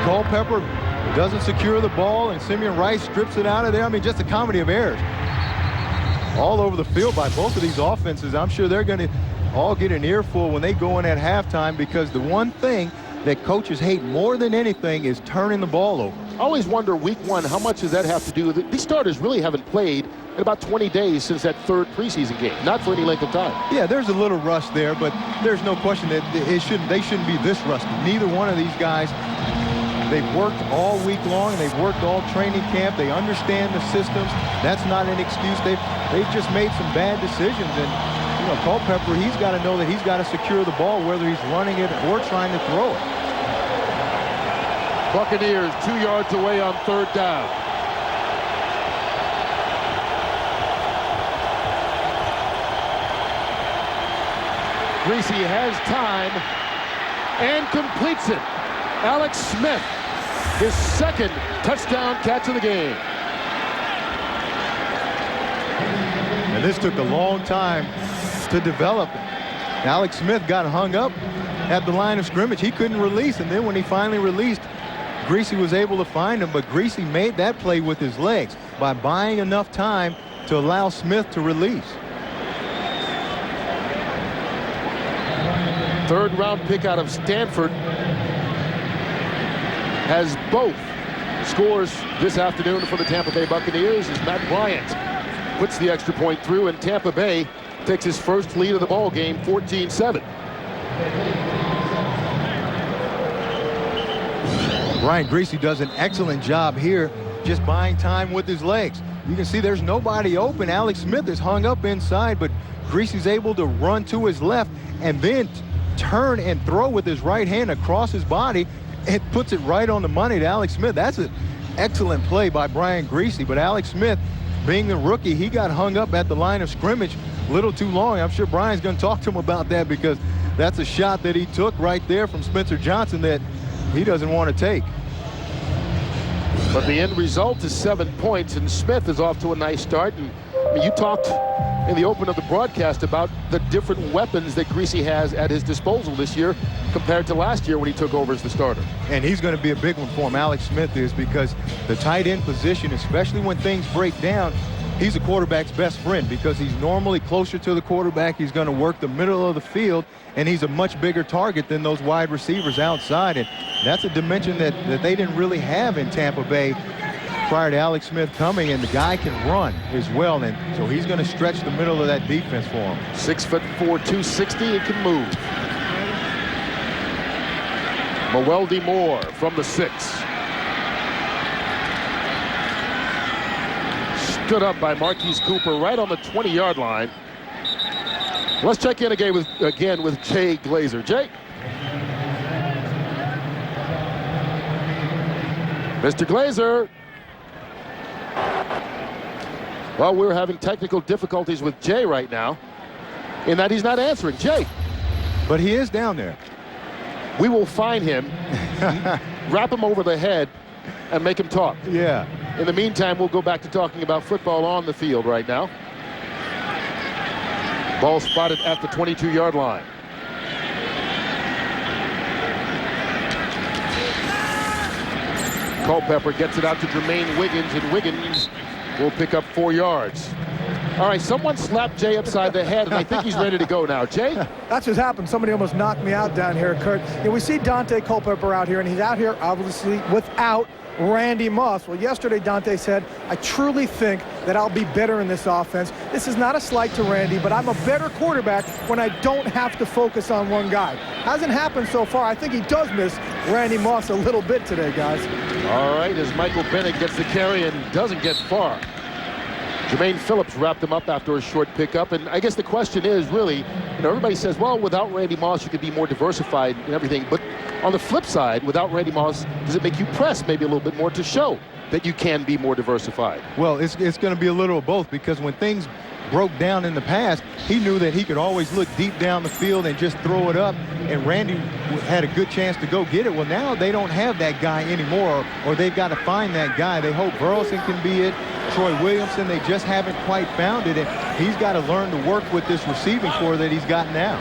Culpepper doesn't secure the ball, and Simeon Rice strips it out of there. I mean, just a comedy of errors all over the field by both of these offenses. I'm sure they're going to all get an earful when they go in at halftime, because the one thing that coaches hate more than anything is turning the ball over. I always wonder, week one, how much does that have to do with it? These starters really haven't played in about 20 days since that third preseason game. Not for any length of time. Yeah, there's a little rust there, but there's no question that they shouldn't be this rusty. Neither one of these guys, they've worked all week long. They've worked all training camp. They understand the systems. That's not an excuse. They've just made some bad decisions. And, you know, Culpepper, he's got to know that he's got to secure the ball, whether he's running it or trying to throw it. Buccaneers 2 yards away on third down. Griese has time and completes it. Alex Smith, his second touchdown catch of the game. And this took a long time to develop. Alex Smith got hung up at the line of scrimmage. He couldn't release, and then when he finally released, Griese was able to find him, but Griese made that play with his legs by buying enough time to allow Smith to release. Third round pick out of Stanford has both scores this afternoon for the Tampa Bay Buccaneers as Matt Bryant puts the extra point through, and Tampa Bay takes his first lead of the ball game, 14-7. Brian Griese does an excellent job here just buying time with his legs. You can see there's nobody open. Alex Smith is hung up inside, but Griese's able to run to his left and then turn and throw with his right hand across his body. It puts it right on the money to Alex Smith. That's an excellent play by Brian Griese, but Alex Smith, being the rookie, he got hung up at the line of scrimmage a little too long. I'm sure Brian's going to talk to him about that, because that's a shot that he took right there from Spencer Johnson that he doesn't want to take. But the end result is 7 points, and Smith is off to a nice start. And I mean, you talked in the open of the broadcast about the different weapons that Griese has at his disposal this year compared to last year when he took over as the starter. And he's going to be a big one for him, Alex Smith is, because the tight end position, especially when things break down, he's a quarterback's best friend, because he's normally closer to the quarterback. He's going to work the middle of the field, and he's a much bigger target than those wide receivers outside. And that's a dimension that they didn't really have in Tampa Bay prior to Alex Smith coming, and the guy can run as well, and so he's going to stretch the middle of that defense for him. 6'4", 260, and can move. Mewelde Moore from the 6. Stood up by Marquise Cooper right on the 20-yard line. Let's check in again with Jay Glazer. Jay? Mr. Glazer. Well, we're having technical difficulties with Jay right now in that he's not answering. Jay. But he is down there. We will find him, wrap him over the head, and make him talk. Yeah. In the meantime, we'll go back to talking about football on the field right now. Ball spotted at the 22-yard line. Culpepper gets it out to Jermaine Wiggins, and Wiggins will pick up 4 yards. All right, someone slapped Jay upside the head, and I think he's ready to go now. Jay? That's what happened. Somebody almost knocked me out down here, Kurt. We see Dante Culpepper out here, and he's out here, obviously, without Randy Moss. Well, yesterday, Dante said, I truly think that I'll be better in this offense. This is not a slight to Randy, but I'm a better quarterback when I don't have to focus on one guy. Hasn't happened so far. I think he does miss Randy Moss a little bit today, guys. All right, as Michael Bennett gets the carry and doesn't get far. Jermaine Phillips wrapped him up after a short pickup, and I guess the question is really, everybody says, well, without Randy Moss, you could be more diversified and everything, but on the flip side, without Randy Moss, does it make you press maybe a little bit more to show that you can be more diversified? Well, it's going to be a little of both, because when things broke down in the past, he knew that he could always look deep down the field and just throw it up, and Randy had a good chance to go get it. Well, now they don't have that guy anymore, or they've got to find that guy. They hope Burleson can be it. Troy Williamson, they just haven't quite found it, and he's got to learn to work with this receiving core that he's got now.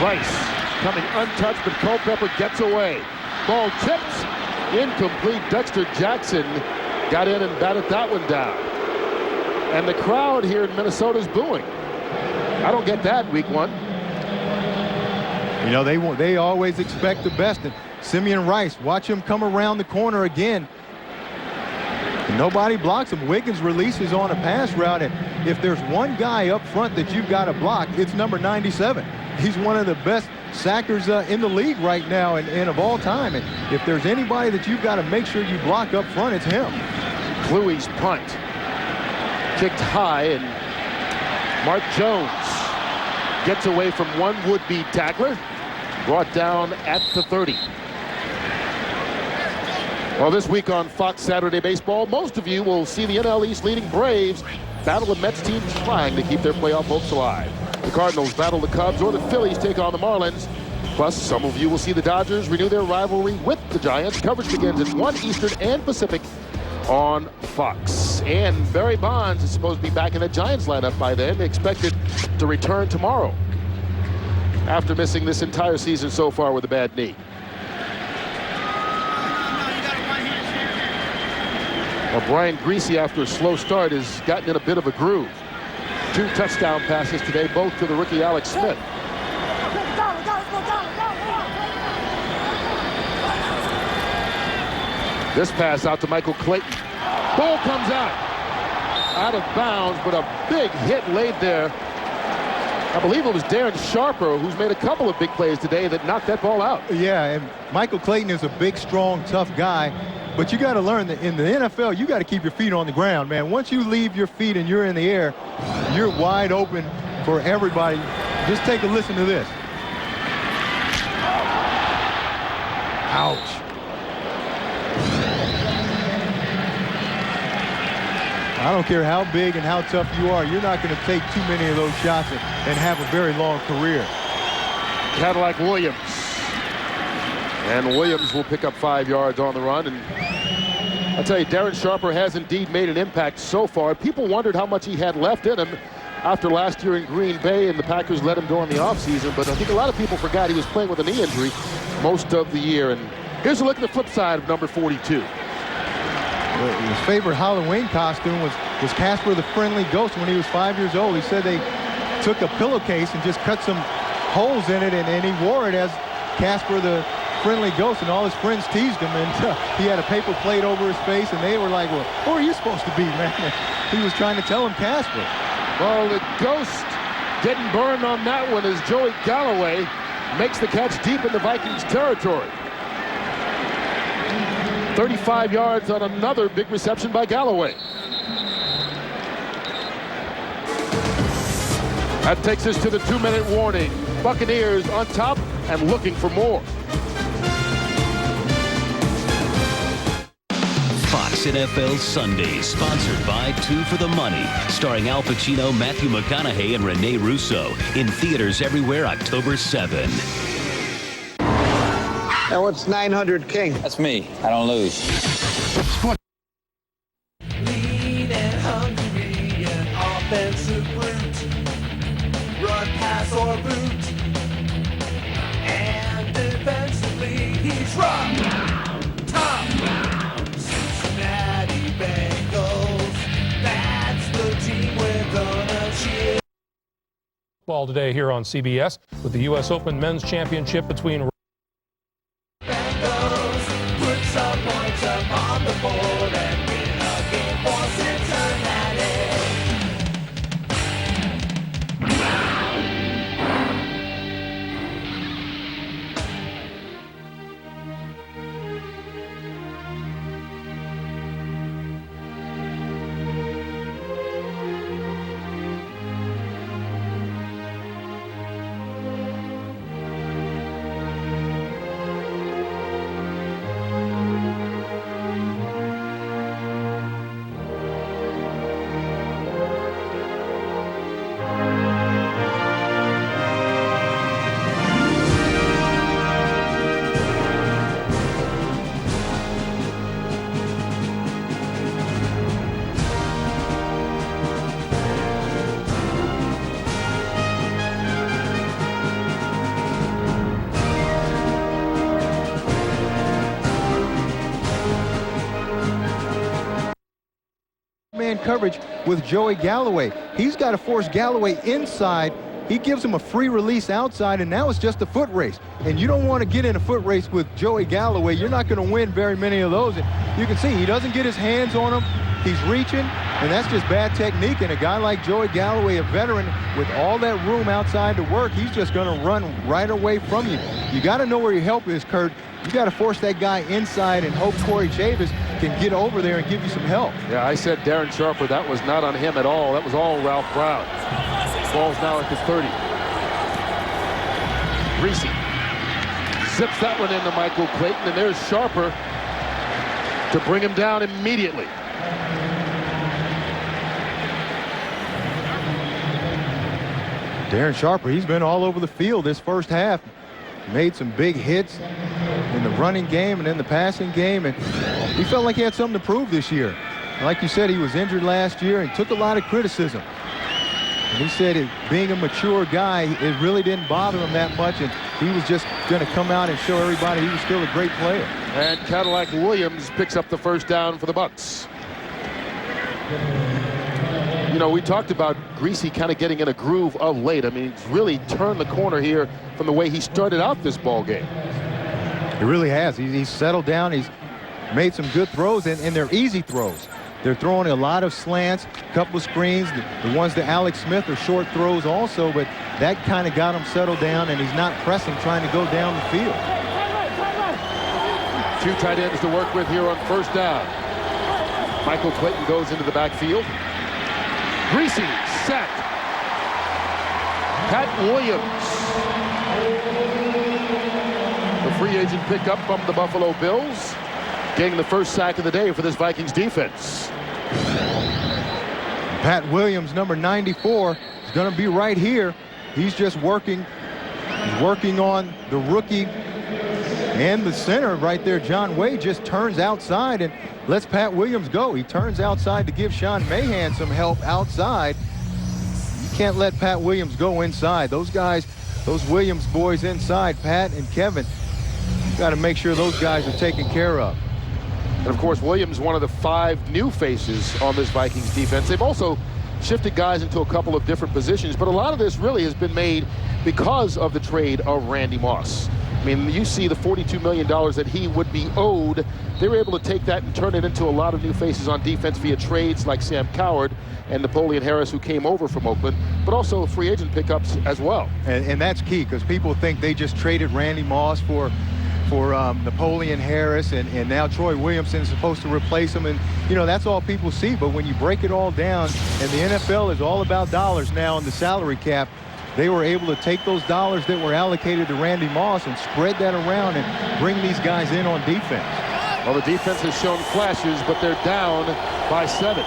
Rice coming untouched, but Culpepper gets away. Ball tipped, incomplete. Dexter Jackson got in and batted that one down. And the crowd here in Minnesota is booing. I don't get that week one. They always expect the best. And Simeon Rice, watch him come around the corner again. And nobody blocks him. Wiggins releases on a pass route, and if there's one guy up front that you've got to block, it's number 97. He's one of the best sackers in the league right now and of all time. And if there's anybody that you've got to make sure you block up front, it's him. Kluwe's punt. Kicked high, and Mark Jones gets away from one would-be tackler. Brought down at the 30. Well, this week on Fox Saturday Baseball, most of you will see the NL East leading Braves battle the Mets team trying to keep their playoff hopes alive. The Cardinals battle the Cubs, or the Phillies take on the Marlins. Plus, some of you will see the Dodgers renew their rivalry with the Giants. Coverage begins at 1 Eastern and Pacific on Fox. And Barry Bonds is supposed to be back in the Giants lineup by then, expected to return tomorrow after missing this entire season so far with a bad knee. Well, Brian Greasy, after a slow start, has gotten in a bit of a groove. 2 touchdown passes today, both to the rookie Alex Smith. This pass out to Michael Clayton. Ball comes out of bounds, but a big hit laid there. I believe it was Darren Sharper, who's made a couple of big plays today, that knocked that ball out. Yeah, and Michael Clayton is a big, strong, tough guy. But you got to learn that in the NFL, you got to keep your feet on the ground, man. Once you leave your feet and you're in the air, you're wide open for everybody. Just take a listen to this. Ouch. I don't care how big and how tough you are, you're not going to take too many of those shots and have a very long career. Cadillac Williams. And Williams will pick up 5 yards on the run. And I'll tell you, Darren Sharper has indeed made an impact so far. People wondered how much he had left in him after last year in Green Bay, and the Packers let him go in the offseason. But I think a lot of people forgot he was playing with a knee injury most of the year. And here's a look at the flip side of number 42. His favorite Halloween costume was Casper the Friendly Ghost when he was 5 years old. He said they took a pillowcase and just cut some holes in it, and he wore it as Casper the Friendly Ghost, and all his friends teased him, and he had a paper plate over his face, and they were like, well, who are you supposed to be, man? He was trying to tell him Casper. Well, the Ghost getting burned on that one as Joey Galloway makes the catch deep in the Vikings territory. 35 yards on another big reception by Galloway. That takes us to the 2-minute warning. Buccaneers on top and looking for more. Fox NFL Sundays, sponsored by Two for the Money, starring Al Pacino, Matthew McConaughey, and Rene Russo. In theaters everywhere October 7. Now what's 900 King? That's me. I don't lose. Lean and hungry and offensive brute. Run, pass, or boot. And defensively, he's rough, tough. Cincinnati Bengals. That's the team we're gonna cheer. Ball today here on CBS with the U.S. Open Men's Championship between Bengals. Put some points up on the board and win a game for Cincinnati. Man coverage with Joey Galloway. He's got to force Galloway inside. He gives him a free release outside, and now it's just a foot race. And you don't want to get in a foot race with Joey Galloway. You're not going to win very many of those. And you can see he doesn't get his hands on him. He's reaching, and that's just bad technique. And a guy like Joey Galloway, a veteran, with all that room outside to work, he's just going to run right away from you. You got to know where your help is, Kurt. You got to force that guy inside and hope Corey Chavis can get over there and give you some help. Yeah, I said Darren Sharper. That was not on him at all. That was all Ralph Brown. Ball's now at the 30. Greasy zips that one into Michael Clayton, and there's Sharper to bring him down immediately. Darren Sharper, he's been all over the field this first half. Made some big hits in the running game and in the passing game, and he felt like he had something to prove this year. Like you said, he was injured last year and took a lot of criticism. And he said being a mature guy, it really didn't bother him that much, and he was just going to come out and show everybody he was still a great player. And Cadillac Williams picks up the first down for the Bucs. You know, we talked about Greasy kind of getting in a groove of late. I mean, he's really turned the corner here from the way he started out this ball game. He really has. He's settled down. He's made some good throws, and they're easy throws. They're throwing a lot of slants, a couple of screens. The ones that Alex Smith are short throws also, but that kind of got him settled down, and he's not pressing, trying to go down the field. Two tight ends to work with here on first down. Michael Clayton goes into the backfield. Greasy sacked. Pat Williams, the free agent pickup from the Buffalo Bills, getting the first sack of the day for this Vikings defense. Pat Williams, number 94, is going to be right here. He's just working. He's working on the rookie and the center right there. John Wade just turns outside and lets Pat Williams go. He turns outside to give Sean Mahan some help outside. You can't let Pat Williams go inside. Those guys, those Williams boys inside, Pat and Kevin, you got to make sure those guys are taken care of. And of course, Williams, one of the 5 new faces on this Vikings defense. They've also shifted guys into a couple of different positions, but a lot of this really has been made because of the trade of Randy Moss. I mean, you see the $42 million that he would be owed. They were able to take that and turn it into a lot of new faces on defense via trades like Sam Coward and Napoleon Harris, who came over from Oakland, but also free agent pickups as well. And that's key, because people think they just traded Randy Moss for Napoleon Harris, and now Troy Williamson is supposed to replace him, and you know, that's all people see. But when you break it all down, and the NFL is all about dollars now in the salary cap, they were able to take those dollars that were allocated to Randy Moss and spread that around and bring these guys in on defense. Well, the defense has shown flashes, but they're down by 7.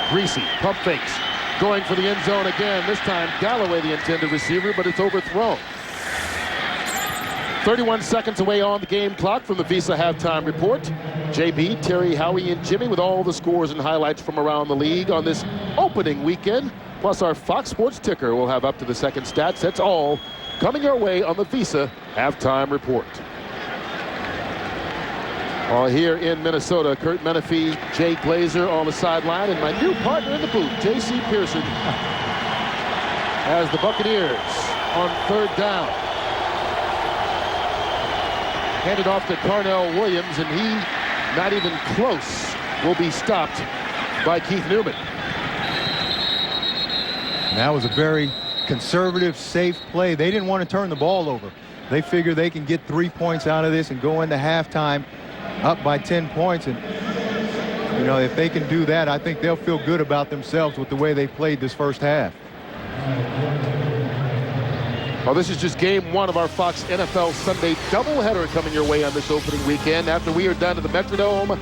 Greasy, pump fakes, going for the end zone again. This time, Galloway, the intended receiver, but it's overthrown. 31 seconds away on the game clock from the Visa halftime report. JB, Terry, Howie, and Jimmy with all the scores and highlights from around the league on this opening weekend. Plus our Fox Sports ticker will have up to the second stats. That's all coming our way on the Visa halftime report. Here in Minnesota, Kurt Menefee, Jay Glazer on the sideline, and my new partner in the booth, J.C. Pearson, has the Buccaneers on 3rd down. Handed off to Carnell Williams, and he, not even close, will be stopped by Keith Newman. And that was a very conservative, safe play. They didn't want to turn the ball over. They figure they can get 3 points out of this and go into halftime up by 10 points. And, you know, if they can do that, I think they'll feel good about themselves with the way they played this first half. Well, this is just game 1 of our Fox NFL Sunday doubleheader coming your way on this opening weekend. After we are done at the Metrodome,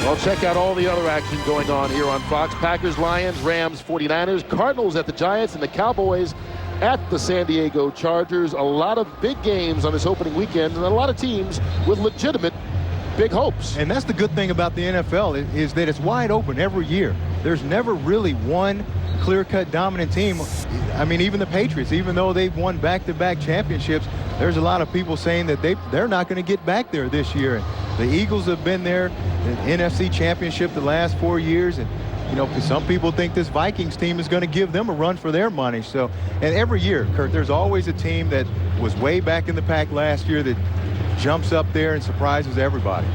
well, check out all the other action going on here on Fox. Packers, Lions, Rams, 49ers, Cardinals at the Giants, and the Cowboys at the San Diego Chargers. A lot of big games on this opening weekend, and a lot of teams with legitimate big hopes. And that's the good thing about the NFL is that it's wide open every year. There's never really one clear-cut dominant team. I mean, even the Patriots, even though they've won back-to-back championships, there's a lot of people saying that they're not going to get back there this year. And the Eagles have been there in the NFC Championship the last 4 years, and you know, some people think this Vikings team is going to give them a run for their money. So, and every year, Kurt, there's always a team that was way back in the pack last year that jumps up there and surprises everybody.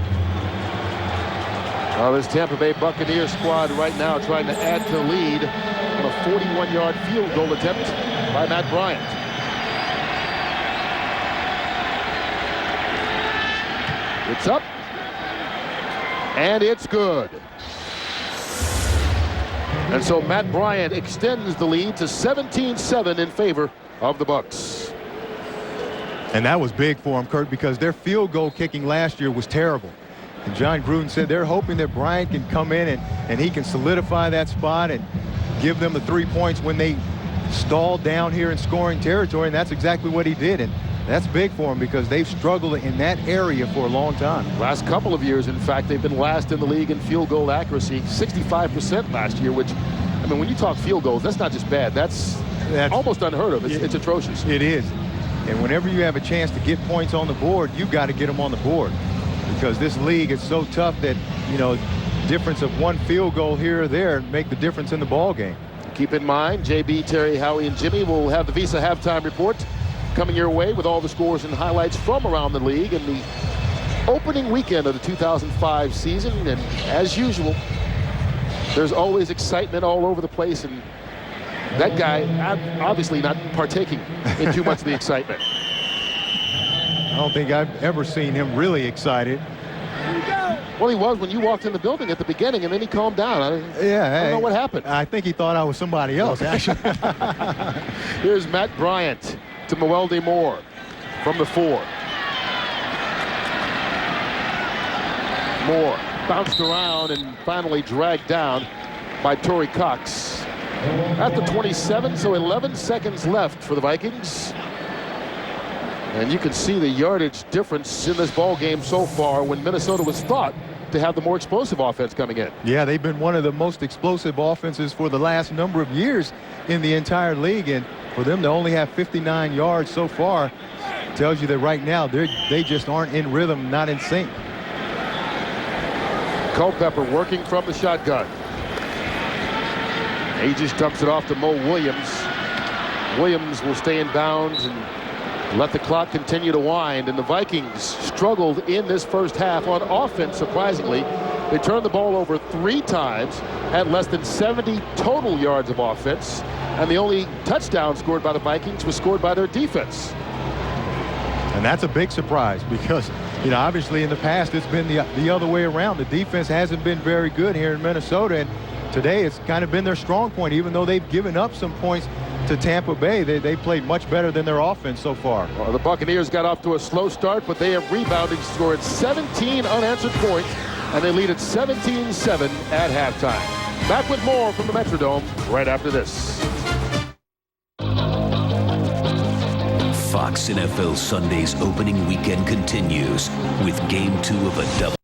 Well, this Tampa Bay Buccaneers squad right now trying to add to the lead on a 41-yard field goal attempt by Matt Bryant. It's up, and it's good. And so Matt Bryant extends the lead to 17-7 in favor of the Bucs. And that was big for them, Kurt, because their field goal kicking last year was terrible. And John Gruden said they're hoping that Bryant can come in and he can solidify that spot and give them the 3 points when they stalled down here in scoring territory, and that's exactly what he did. And that's big for them because they've struggled in that area for a long time. Last couple of years, in fact, they've been last in the league in field goal accuracy, 65% last year, which, I mean, when you talk field goals, that's not just bad. That's almost unheard of. It's atrocious. It is. And whenever you have a chance to get points on the board, you've got to get them on the board, because this league is so tough that, you know, difference of one field goal here or there make the difference in the ball game. Keep in mind, JB, Terry, Howie, and Jimmy will have the Visa halftime report coming your way with all the scores and highlights from around the league in the opening weekend of the 2005 season. And as usual, there's always excitement all over the place, and that guy obviously not partaking in too much of the excitement. I don't think I've ever seen him really excited. Well, he was when you walked in the building at the beginning, and then he calmed down. I don't know what happened. I think he thought I was somebody else, actually. Here's Matt Bryant to Mewelde Moore from the 4. Moore bounced around and finally dragged down by Torrey Cox at the 27, so 11 seconds left for the Vikings. And you can see the yardage difference in this ball game so far when Minnesota was thought to have the more explosive offense coming in. Yeah, they've been one of the most explosive offenses for the last number of years in the entire league, and for them to only have 59 yards so far tells you that right now they just aren't in rhythm, not in sync. Culpepper working from the shotgun. He just dumps it off to Mo Williams. Williams will stay in bounds and let the clock continue to wind. And the Vikings struggled in this first half on offense, surprisingly. They turned the ball over 3 times, had less than 70 total yards of offense, and the only touchdown scored by the Vikings was scored by their defense. And that's a big surprise because, you know, obviously in the past it's been the other way around. The defense hasn't been very good here in Minnesota, and today it's kind of been their strong point. Even though they've given up some points to Tampa Bay. They played much better than their offense so far. Well, the Buccaneers got off to a slow start, but they have rebounded, scored 17 unanswered points, and they lead at 17-7 at halftime. Back with more from the Metrodome right after this. Fox NFL Sunday's opening weekend continues with Game 2 of a double.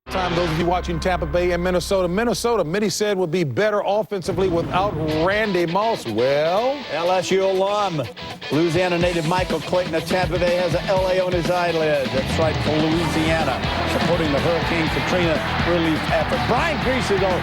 Time, those of you watching Tampa Bay and Minnesota. Minnesota, many said, would be better offensively without Randy Moss. Well, LSU alum, Louisiana native Michael Clayton of Tampa Bay has an LA on his eyelid. That's right, for Louisiana, supporting the Hurricane Katrina relief effort. Brian Greasy, though,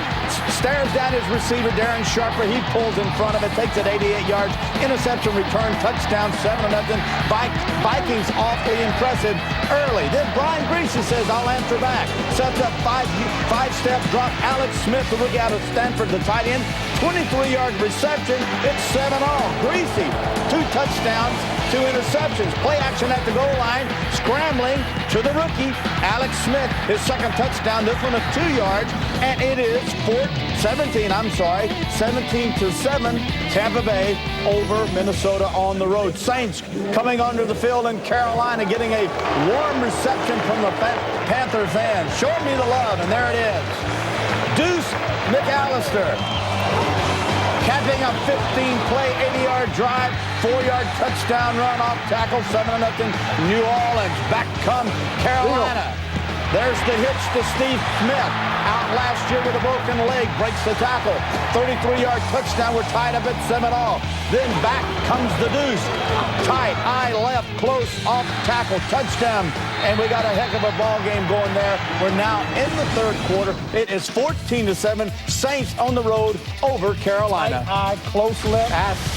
stares down his receiver, Darren Sharper. He pulls in front of it, takes it 88 yards. Interception return, touchdown, 7-0. Vikings awfully impressive early. Then Brian Greasy says, I'll answer back. Sets up five-step drop. Alex Smith, the rookie out of Stanford, the tight end. 23-yard reception. It's 7-0. Greasy, 2 touchdowns, 2 interceptions. Play action at the goal line. Scrambling to the rookie, Alex Smith. His second touchdown. This one is 2 yards. And it is 17-7. Tampa Bay over Minnesota on the road. Saints coming onto the field in Carolina, getting a warm reception from the Panther fans. Show me the love, and there it is. Deuce McAllister capping a 15-play, 80-yard drive, 4-yard touchdown run off tackle, 7-0 New Orleans. Back come Carolina. There's the hitch to Steve Smith. Out last year with a broken leg. Breaks the tackle. 33-yard touchdown. We're tied up at 7-0. Then back comes the Deuce. Tight, eye left, close, off tackle, touchdown. And we got a heck of a ball game going there. We're now in the third quarter. It is 14-7. Saints on the road over Carolina. Eye, close left.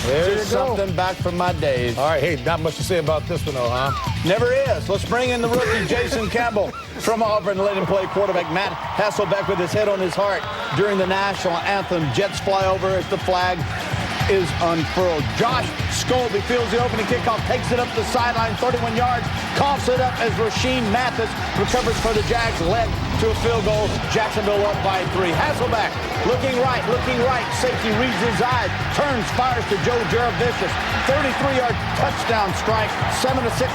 There's something back from my days. All right, hey, not much to say about this one, though, huh? Never is. Let's bring in the rookie, Jason Campbell. From Auburn, let him play quarterback. Matt Hasselbeck with his head on his heart during the national anthem. Jets fly over as the flag is unfurled. Josh Scobie feels the opening kickoff, takes it up the sideline, 31 yards, coughs it up as Rasheem Mathis recovers for the Jags, led to a field goal. Jacksonville up by 3. Hasselbeck looking right, safety reads his eyes, turns, fires to Joe Jurevicius. 33-yard touchdown strike, 7-6.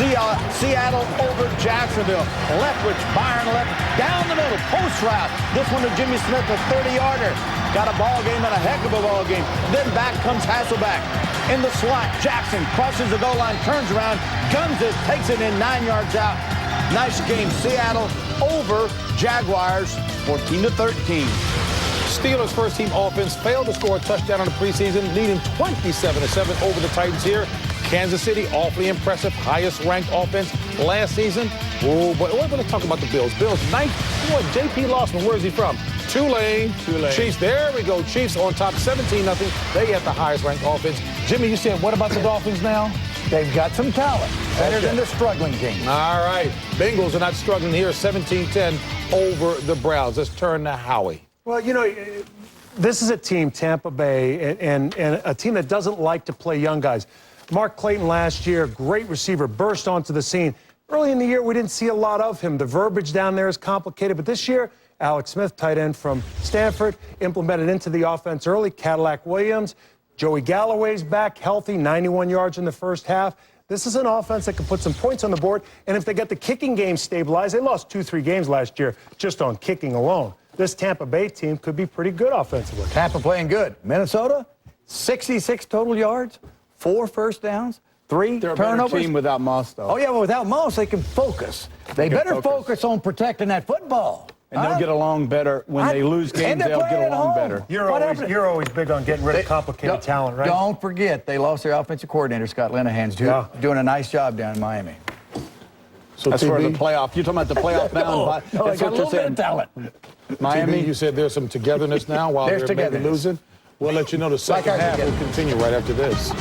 Seattle over Jacksonville. Leftwich, Byron left, down the middle, post route. This one to Jimmy Smith, a 30-yarder. Got a ball game and a heck of a ball game. Then back comes Hasselbeck. In the slot, Jackson crosses the goal line, turns around, guns it, takes it in 9 yards out. Nice game. Seattle over Jaguars, 14-13. Steelers' first-team offense failed to score a touchdown in the preseason, leading 27-7 over the Titans here. Kansas City, awfully impressive, highest-ranked offense last season. Oh, but let's talk about the Bills. Bills, ninth. Boy, J.P. Lossman, where's he from? Tulane. Chiefs, there we go. Chiefs on top, 17-0. They have the highest-ranked offense. Jimmy, you said what about the Dolphins now? They've got some talent. Better than the struggling teams. All right. Bengals are not struggling here, 17-10 over the Browns. Let's turn to Howie. Well, you know, this is a team, Tampa Bay, and a team that doesn't like to play young guys. Mark Clayton last year, great receiver, burst onto the scene. Early in the year, we didn't see a lot of him. The verbiage down there is complicated, but this year, Alex Smith, tight end from Stanford, implemented into the offense early. Cadillac Williams, Joey Galloway's back, healthy, 91 yards in the first half. This is an offense that can put some points on the board, and if they get the kicking game stabilized, they lost 2-3 games last year just on kicking alone. This Tampa Bay team could be pretty good offensively. Tampa playing good. Minnesota, 66 total yards, 4 first downs, 3 They're a turnovers. better team without Moss, though. Oh, yeah, well, without Moss, they can focus. They better focus on protecting that football. And they'll get along better. When they lose games, they'll get along better. You're always big on getting rid of complicated talent, right? Don't forget, they lost their offensive coordinator, Scott Linehan's doing a nice job down in Miami. So that's for the playoff. You're talking about the playoff now. No, they got a little bit of talent. Miami, you said there's some togetherness now while they're maybe losing. We'll let you know the second half will continue right after this.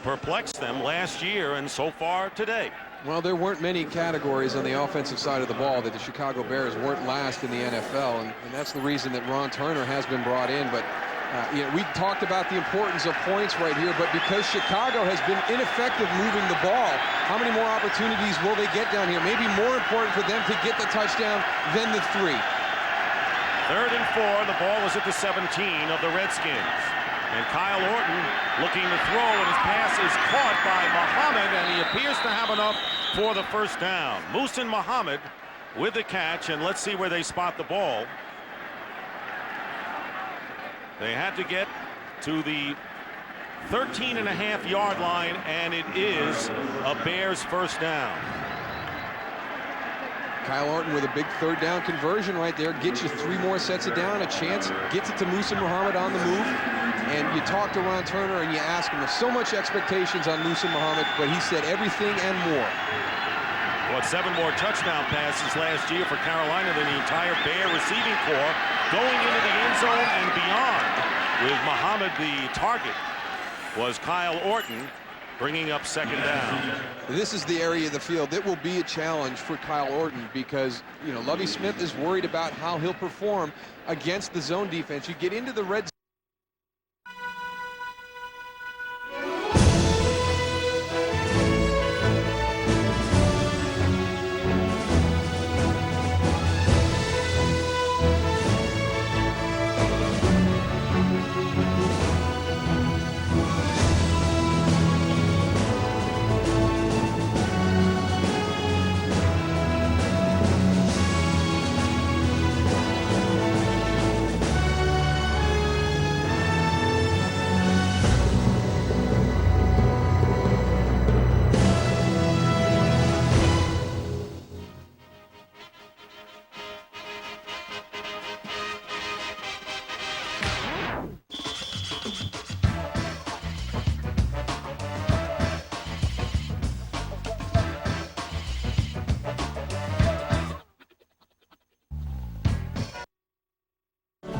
Perplexed them last year and so far today. Well, there weren't many categories on the offensive side of the ball that the Chicago Bears weren't last in the NFL, and that's the reason that Ron Turner has been brought in. But We talked about the importance of points right here, but because Chicago has been ineffective moving the ball, how many more opportunities will they get down here? Maybe more important for them to get the touchdown than the 3. 3rd and 4. The ball is at the 17 of the Redskins. And Kyle Orton looking to throw, and his pass is caught by Muhammad, and he appears to have enough for the first down. Muhsin Muhammad with the catch, and let's see where they spot the ball. They had to get to the 13.5-yard line, and it is a Bears first down. Kyle Orton with a big 3rd down conversion right there. Gets you 3 more sets of down, a chance, gets it to Muhsin Muhammad on the move. And you talk to Ron Turner and you ask him, there's so much expectations on Muhsin Muhammad, but he said everything and more. What, 7 more touchdown passes last year for Carolina than the entire Bear receiving corps, going into the end zone and beyond. With Muhammad, the target was Kyle Orton, bringing up 2nd down. This is the area of the field that will be a challenge for Kyle Orton because, you know, Lovie Smith is worried about how he'll perform against the zone defense. You get into the red zone.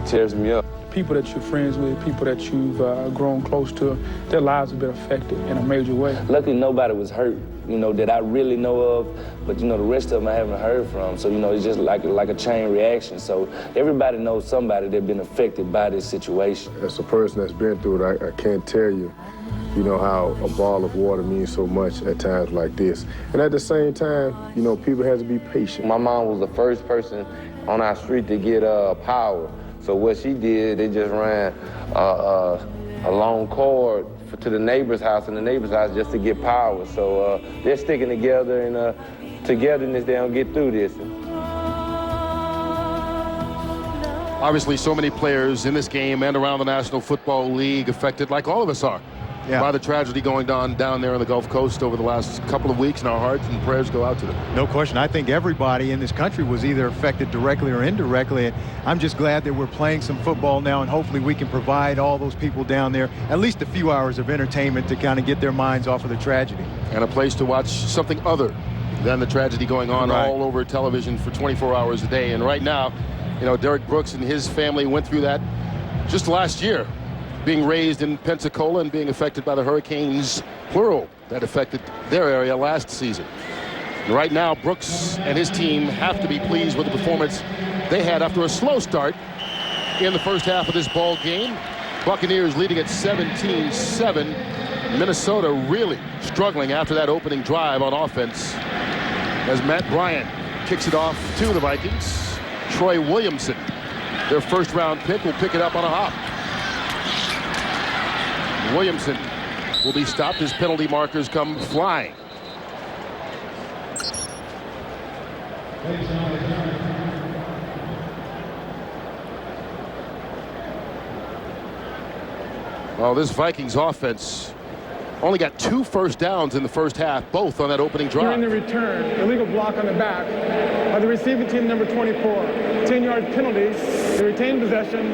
Tears me up. People that you're friends with, people that you've grown close to, their lives have been affected in a major way. Luckily, nobody was hurt, you know, that I really know of, but, you know, the rest of them I haven't heard from. So, you know, it's just like a chain reaction. So everybody knows somebody that's been affected by this situation. As a person that's been through it, I can't tell you, you know, how a ball of water means so much at times like this. And at the same time, you know, people have to be patient. My mom was the first person on our street to get power. So what she did, they just ran a long cord to the neighbor's house and the neighbor's house just to get power. So they're sticking together, and togetherness, they don't get through this. Obviously, so many players in this game and around the National Football League affected, like all of us are, by the tragedy going on down there on the Gulf Coast over the last couple of weeks, and our hearts and prayers go out to them. No question. I think everybody in this country was either affected directly or indirectly. And I'm just glad that we're playing some football now, and hopefully we can provide all those people down there at least a few hours of entertainment to kind of get their minds off of the tragedy. And a place to watch something other than the tragedy going on all over television for 24 hours a day. And right now, you know, Derek Brooks and his family went through that just last year, being raised in Pensacola and being affected by the hurricanes, plural, that affected their area last season. And right now, Brooks and his team have to be pleased with the performance they had after a slow start in the first half of this ball game. Buccaneers leading at 17-7. Minnesota really struggling after that opening drive on offense as Matt Bryant kicks it off to the Vikings. Troy Williamson, their first-round pick, will pick it up on a hop. Williamson will be stopped. His penalty markers come flying. Well, this Vikings offense only got 2 first downs in the first half, both on that opening drive. During the return, illegal block on the back by the receiving team, number 24. 10-yard penalty, they retain possession,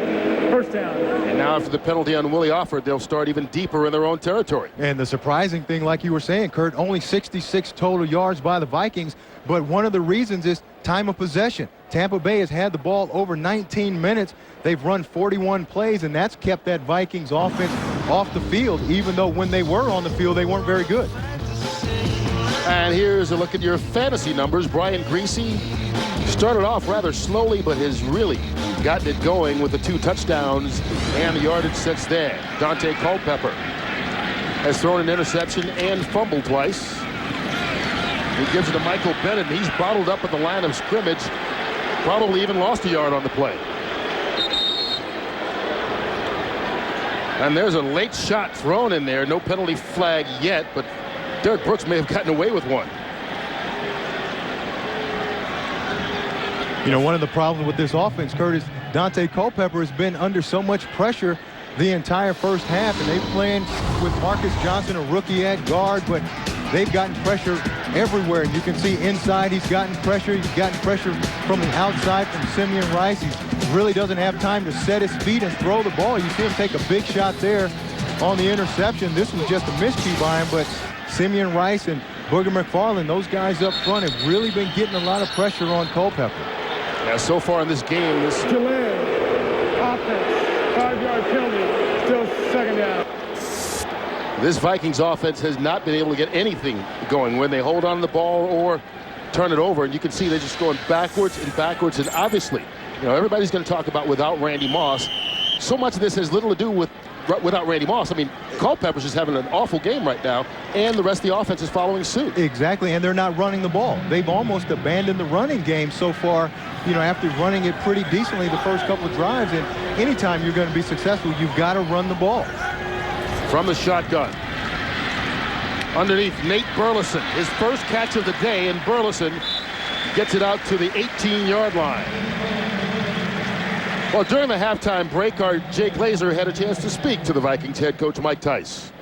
first down. And now after the penalty on Willie Offord, they'll start even deeper in their own territory. And the surprising thing, like you were saying, Kurt, only 66 total yards by the Vikings, but one of the reasons is time of possession. Tampa Bay has had the ball over 19 minutes. They've run 41 plays, and that's kept that Vikings offense off the field, even though when they were on the field, they weren't very good. And here's a look at your fantasy numbers. Brian Greasy started off rather slowly, but has really gotten it going with the 2 touchdowns and the yardage since then. Dante Culpepper has thrown an interception and fumbled twice. He gives it to Michael Bennett. He's bottled up at the line of scrimmage. Probably even lost a yard on the play. And there's a late shot thrown in there. No penalty flag yet, but Derek Brooks may have gotten away with one. You know, one of the problems with this offense, Kurt, is Dante Culpepper has been under so much pressure the entire first half, and they've playing with Marcus Johnson, a rookie at guard, but they've gotten pressure everywhere. And you can see inside he's gotten pressure. He's gotten pressure from the outside from Simeon Rice. He really doesn't have time to set his feet and throw the ball. You see him take a big shot there on the interception. This was just a miscue by him, but Simeon Rice and Booger McFarland, those guys up front have really been getting a lot of pressure on Culpepper. Yeah, so far in this game, this offense, 5-yard penalty, still second down. This Vikings offense has not been able to get anything going when they hold on to the ball or turn it over. And you can see they're just going backwards and backwards. And obviously, you know, everybody's going to talk about without Randy Moss. So much of this has little to do with without Randy Moss. I mean, Culpepper's just having an awful game right now, and the rest of the offense is following suit. Exactly, and they're not running the ball. They've almost abandoned the running game so far, you know, after running it pretty decently the first couple of drives. And anytime you're going to be successful, you've got to run the ball. From the shotgun. Underneath Nate Burleson, his first catch of the day, and Burleson gets it out to the 18-yard line. Well, during the halftime break, our Jay Glazer had a chance to speak to the Vikings head coach Mike Tice.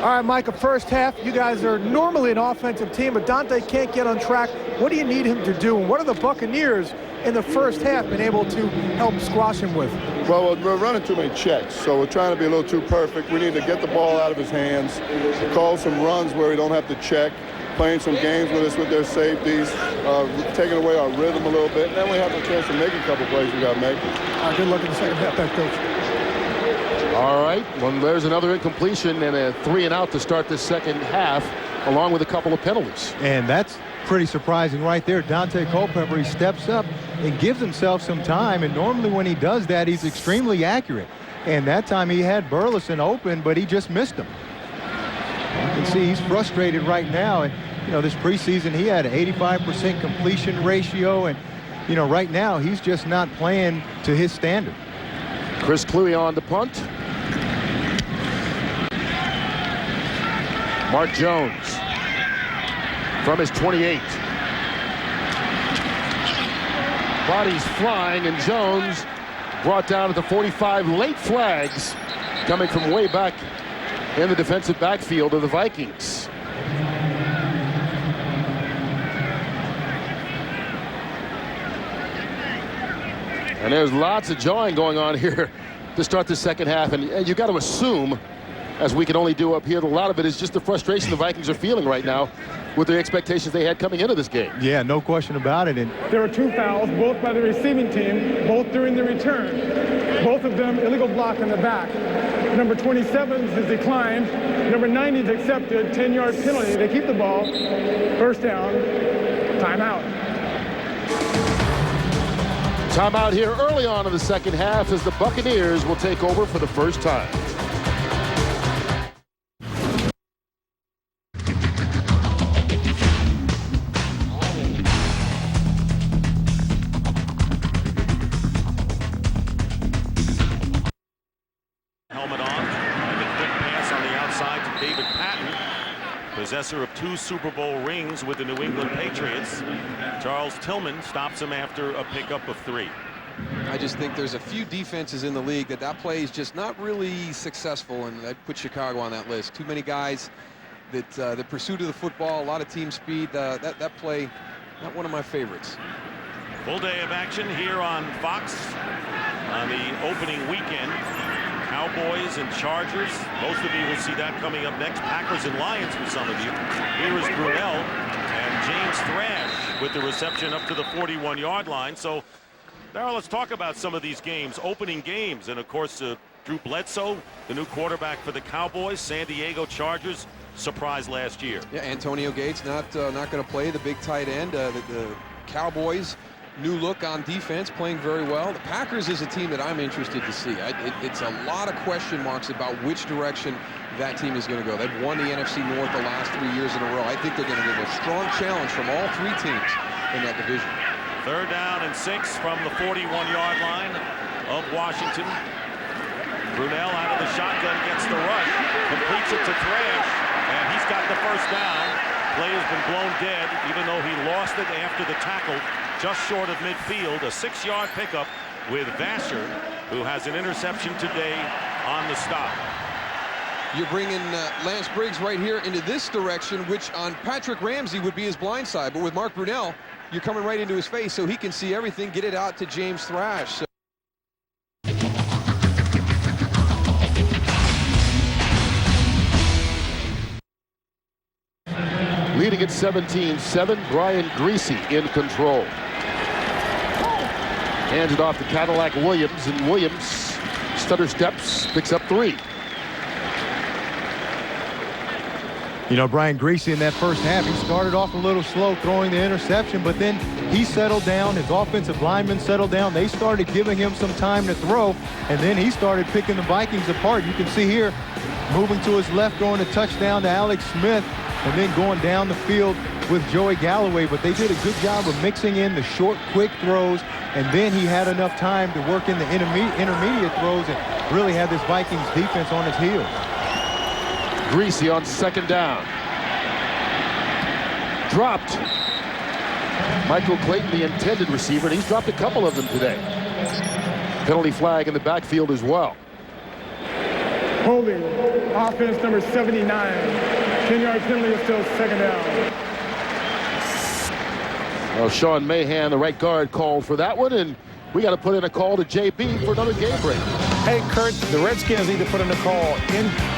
All right, Micah, first half, you guys are normally an offensive team, but Dante can't get on track. What do you need him to do? And what are the Buccaneers in the first half been able to help squash him with? Well, we're running too many checks, so we're trying to be a little too perfect. We need to get the ball out of his hands, call some runs where we don't have to check, playing some games with us with their safeties, taking away our rhythm a little bit, and then we have a chance to make a couple plays we got to make. All right, good luck in the second half, that coach. All right, well, there's another incompletion and a 3-and-out to start this second half, along with a couple of penalties. And that's pretty surprising right there. Dante Culpepper, he steps up and gives himself some time, and normally when he does that, he's extremely accurate. And that time he had Burleson open, but he just missed him. You can see he's frustrated right now, and you know, this preseason he had an 85% completion ratio, and you know, right now he's just not playing to his standard. Chris Cluey on the punt. Mark Jones from his 28. Bodies flying, and Jones brought down at the 45. Late flags coming from way back in the defensive backfield of the Vikings. And there's lots of jawing going on here to start the second half. And you got to assume, as we can only do up here, a lot of it is just the frustration the Vikings are feeling right now with the expectations they had coming into this game. Yeah, no question about it. And there were 2 fouls, both by the receiving team, both during the return. Both of them illegal block in the back. Number 27 is declined. Number 90 is accepted. 10-yard penalty. They keep the ball. First down. Timeout. Timeout here early on in the second half as the Buccaneers will take over for the first time. Helmet on. And a quick pass on the outside to David Patton, possessor of 2 Super Bowl rings with the New England Patriots. Charles Tillman stops him after a pickup of 3. I just think there's a few defenses in the league that play is just not really successful, and I'd put Chicago on that list. Too many guys that the pursuit of the football, a lot of team speed. That play, not one of my favorites. Full day of action here on Fox on the opening weekend. Cowboys and Chargers. Most of you will see that coming up next. Packers and Lions for some of you. Here is Brunell and James Thrash with the reception up to the 41-yard line. So, Darryl, let's talk about some of these games, opening games. And, of course, Drew Bledsoe, the new quarterback for the Cowboys. San Diego Chargers surprised last year. Yeah, Antonio Gates not going to play, the big tight end. The Cowboys, new look on defense, playing very well. The Packers is a team that I'm interested to see. It's a lot of question marks about which direction that team is going to go. They've won the NFC North the last 3 years in a row. I think they're going to get a strong challenge from all three teams in that division. 3rd down and 6 from the 41-yard line of Washington. Brunell out of the shotgun gets the rush, completes it to Thrash, and he's got the 1st down. Play has been blown dead, even though he lost it after the tackle just short of midfield. A 6-yard pickup with Vasher, who has an interception today on the stop. You're bringing Lance Briggs right here into this direction, which on Patrick Ramsey would be his blind side. But with Mark Brunell, you're coming right into his face so he can see everything, get it out to James Thrash. So Leading at 17-7, Brian Greasy in control. Hands it off to Cadillac Williams, and Williams stutter steps, picks up 3. You know, Brian Greasy in that first half, he started off a little slow throwing the interception, but then he settled down. His offensive linemen settled down. They started giving him some time to throw, and then he started picking the Vikings apart. You can see here, moving to his left, going a touchdown to Alex Smith, and then going down the field with Joey Galloway. But they did a good job of mixing in the short, quick throws, and then he had enough time to work in the intermediate throws and really had this Vikings defense on his heels. Greasy on 2nd down. Dropped. Michael Clayton, the intended receiver, and he's dropped a couple of them today. Penalty flag in the backfield as well. Holding, offense number 79. 10-yard penalty is still 2nd down. Well, Sean Mahan, the right guard, called for that one, and we got to put in a call to JB for another game break. Hey, Kurt, the Redskins need to put in a call.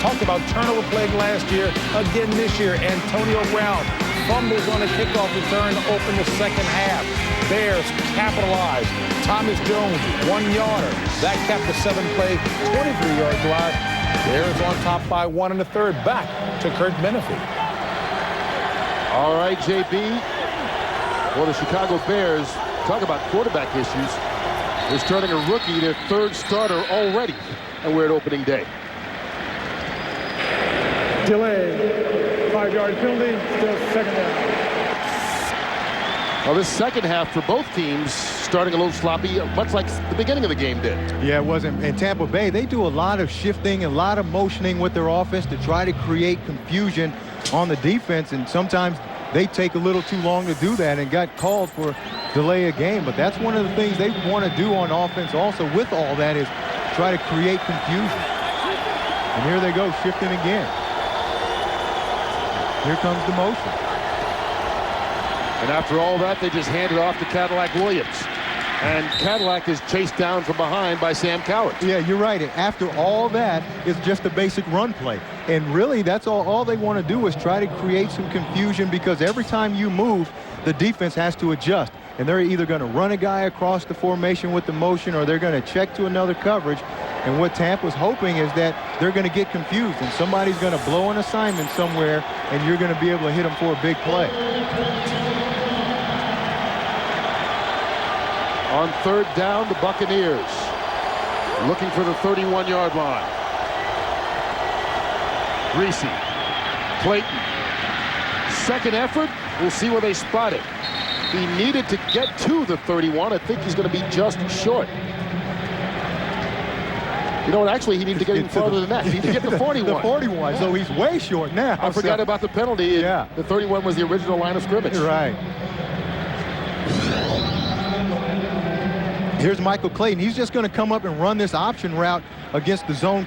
Talked about turnover plague last year, again this year. Antonio Brown fumbles on a kickoff return to open the 2nd half. Bears capitalized. Thomas Jones, 1-yarder. That capped the 7-play, 23-yard drive. Bears on top by 1 in the 3rd. Back to Kurt Menefee. All right, JB. Well, the Chicago Bears, talk about quarterback issues, is starting a rookie, their 3rd starter already, and we're at opening day. Delay, 5-yard penalty, still 2nd down. Well, this 2nd half for both teams starting a little sloppy, much like the beginning of the game did. Yeah, it wasn't. In Tampa Bay, they do a lot of shifting, a lot of motioning with their offense to try to create confusion on the defense, and sometimes they take a little too long to do that and got called for delay a game. But that's one of the things they want to do on offense also with all that is try to create confusion. And here they go, shifting again. Here comes the motion. And after all that, they just hand it off to Cadillac Williams. And Cadillac is chased down from behind by Sam Cowart. Yeah, you're right. After all that, it's just a basic run play. And really, that's all they want to do is try to create some confusion, because every time you move, the defense has to adjust. And they're either going to run a guy across the formation with the motion, or they're going to check to another coverage. And what Tampa's hoping is that they're going to get confused, and somebody's going to blow an assignment somewhere, and you're going to be able to hit them for a big play. On 3rd down, the Buccaneers looking for the 31-yard line. Greasy, Clayton, 2nd effort. We'll see where they spot it. He needed to get to the 31. I think he's going to be just short. You know what? Actually, he needed to get even farther than that. He needed to get the 41. The 41, so he's way short now. I forgot about the penalty. Yeah. The 31 was the original line of scrimmage. Right. Here's Michael Clayton. He's just going to come up and run this option route against the zone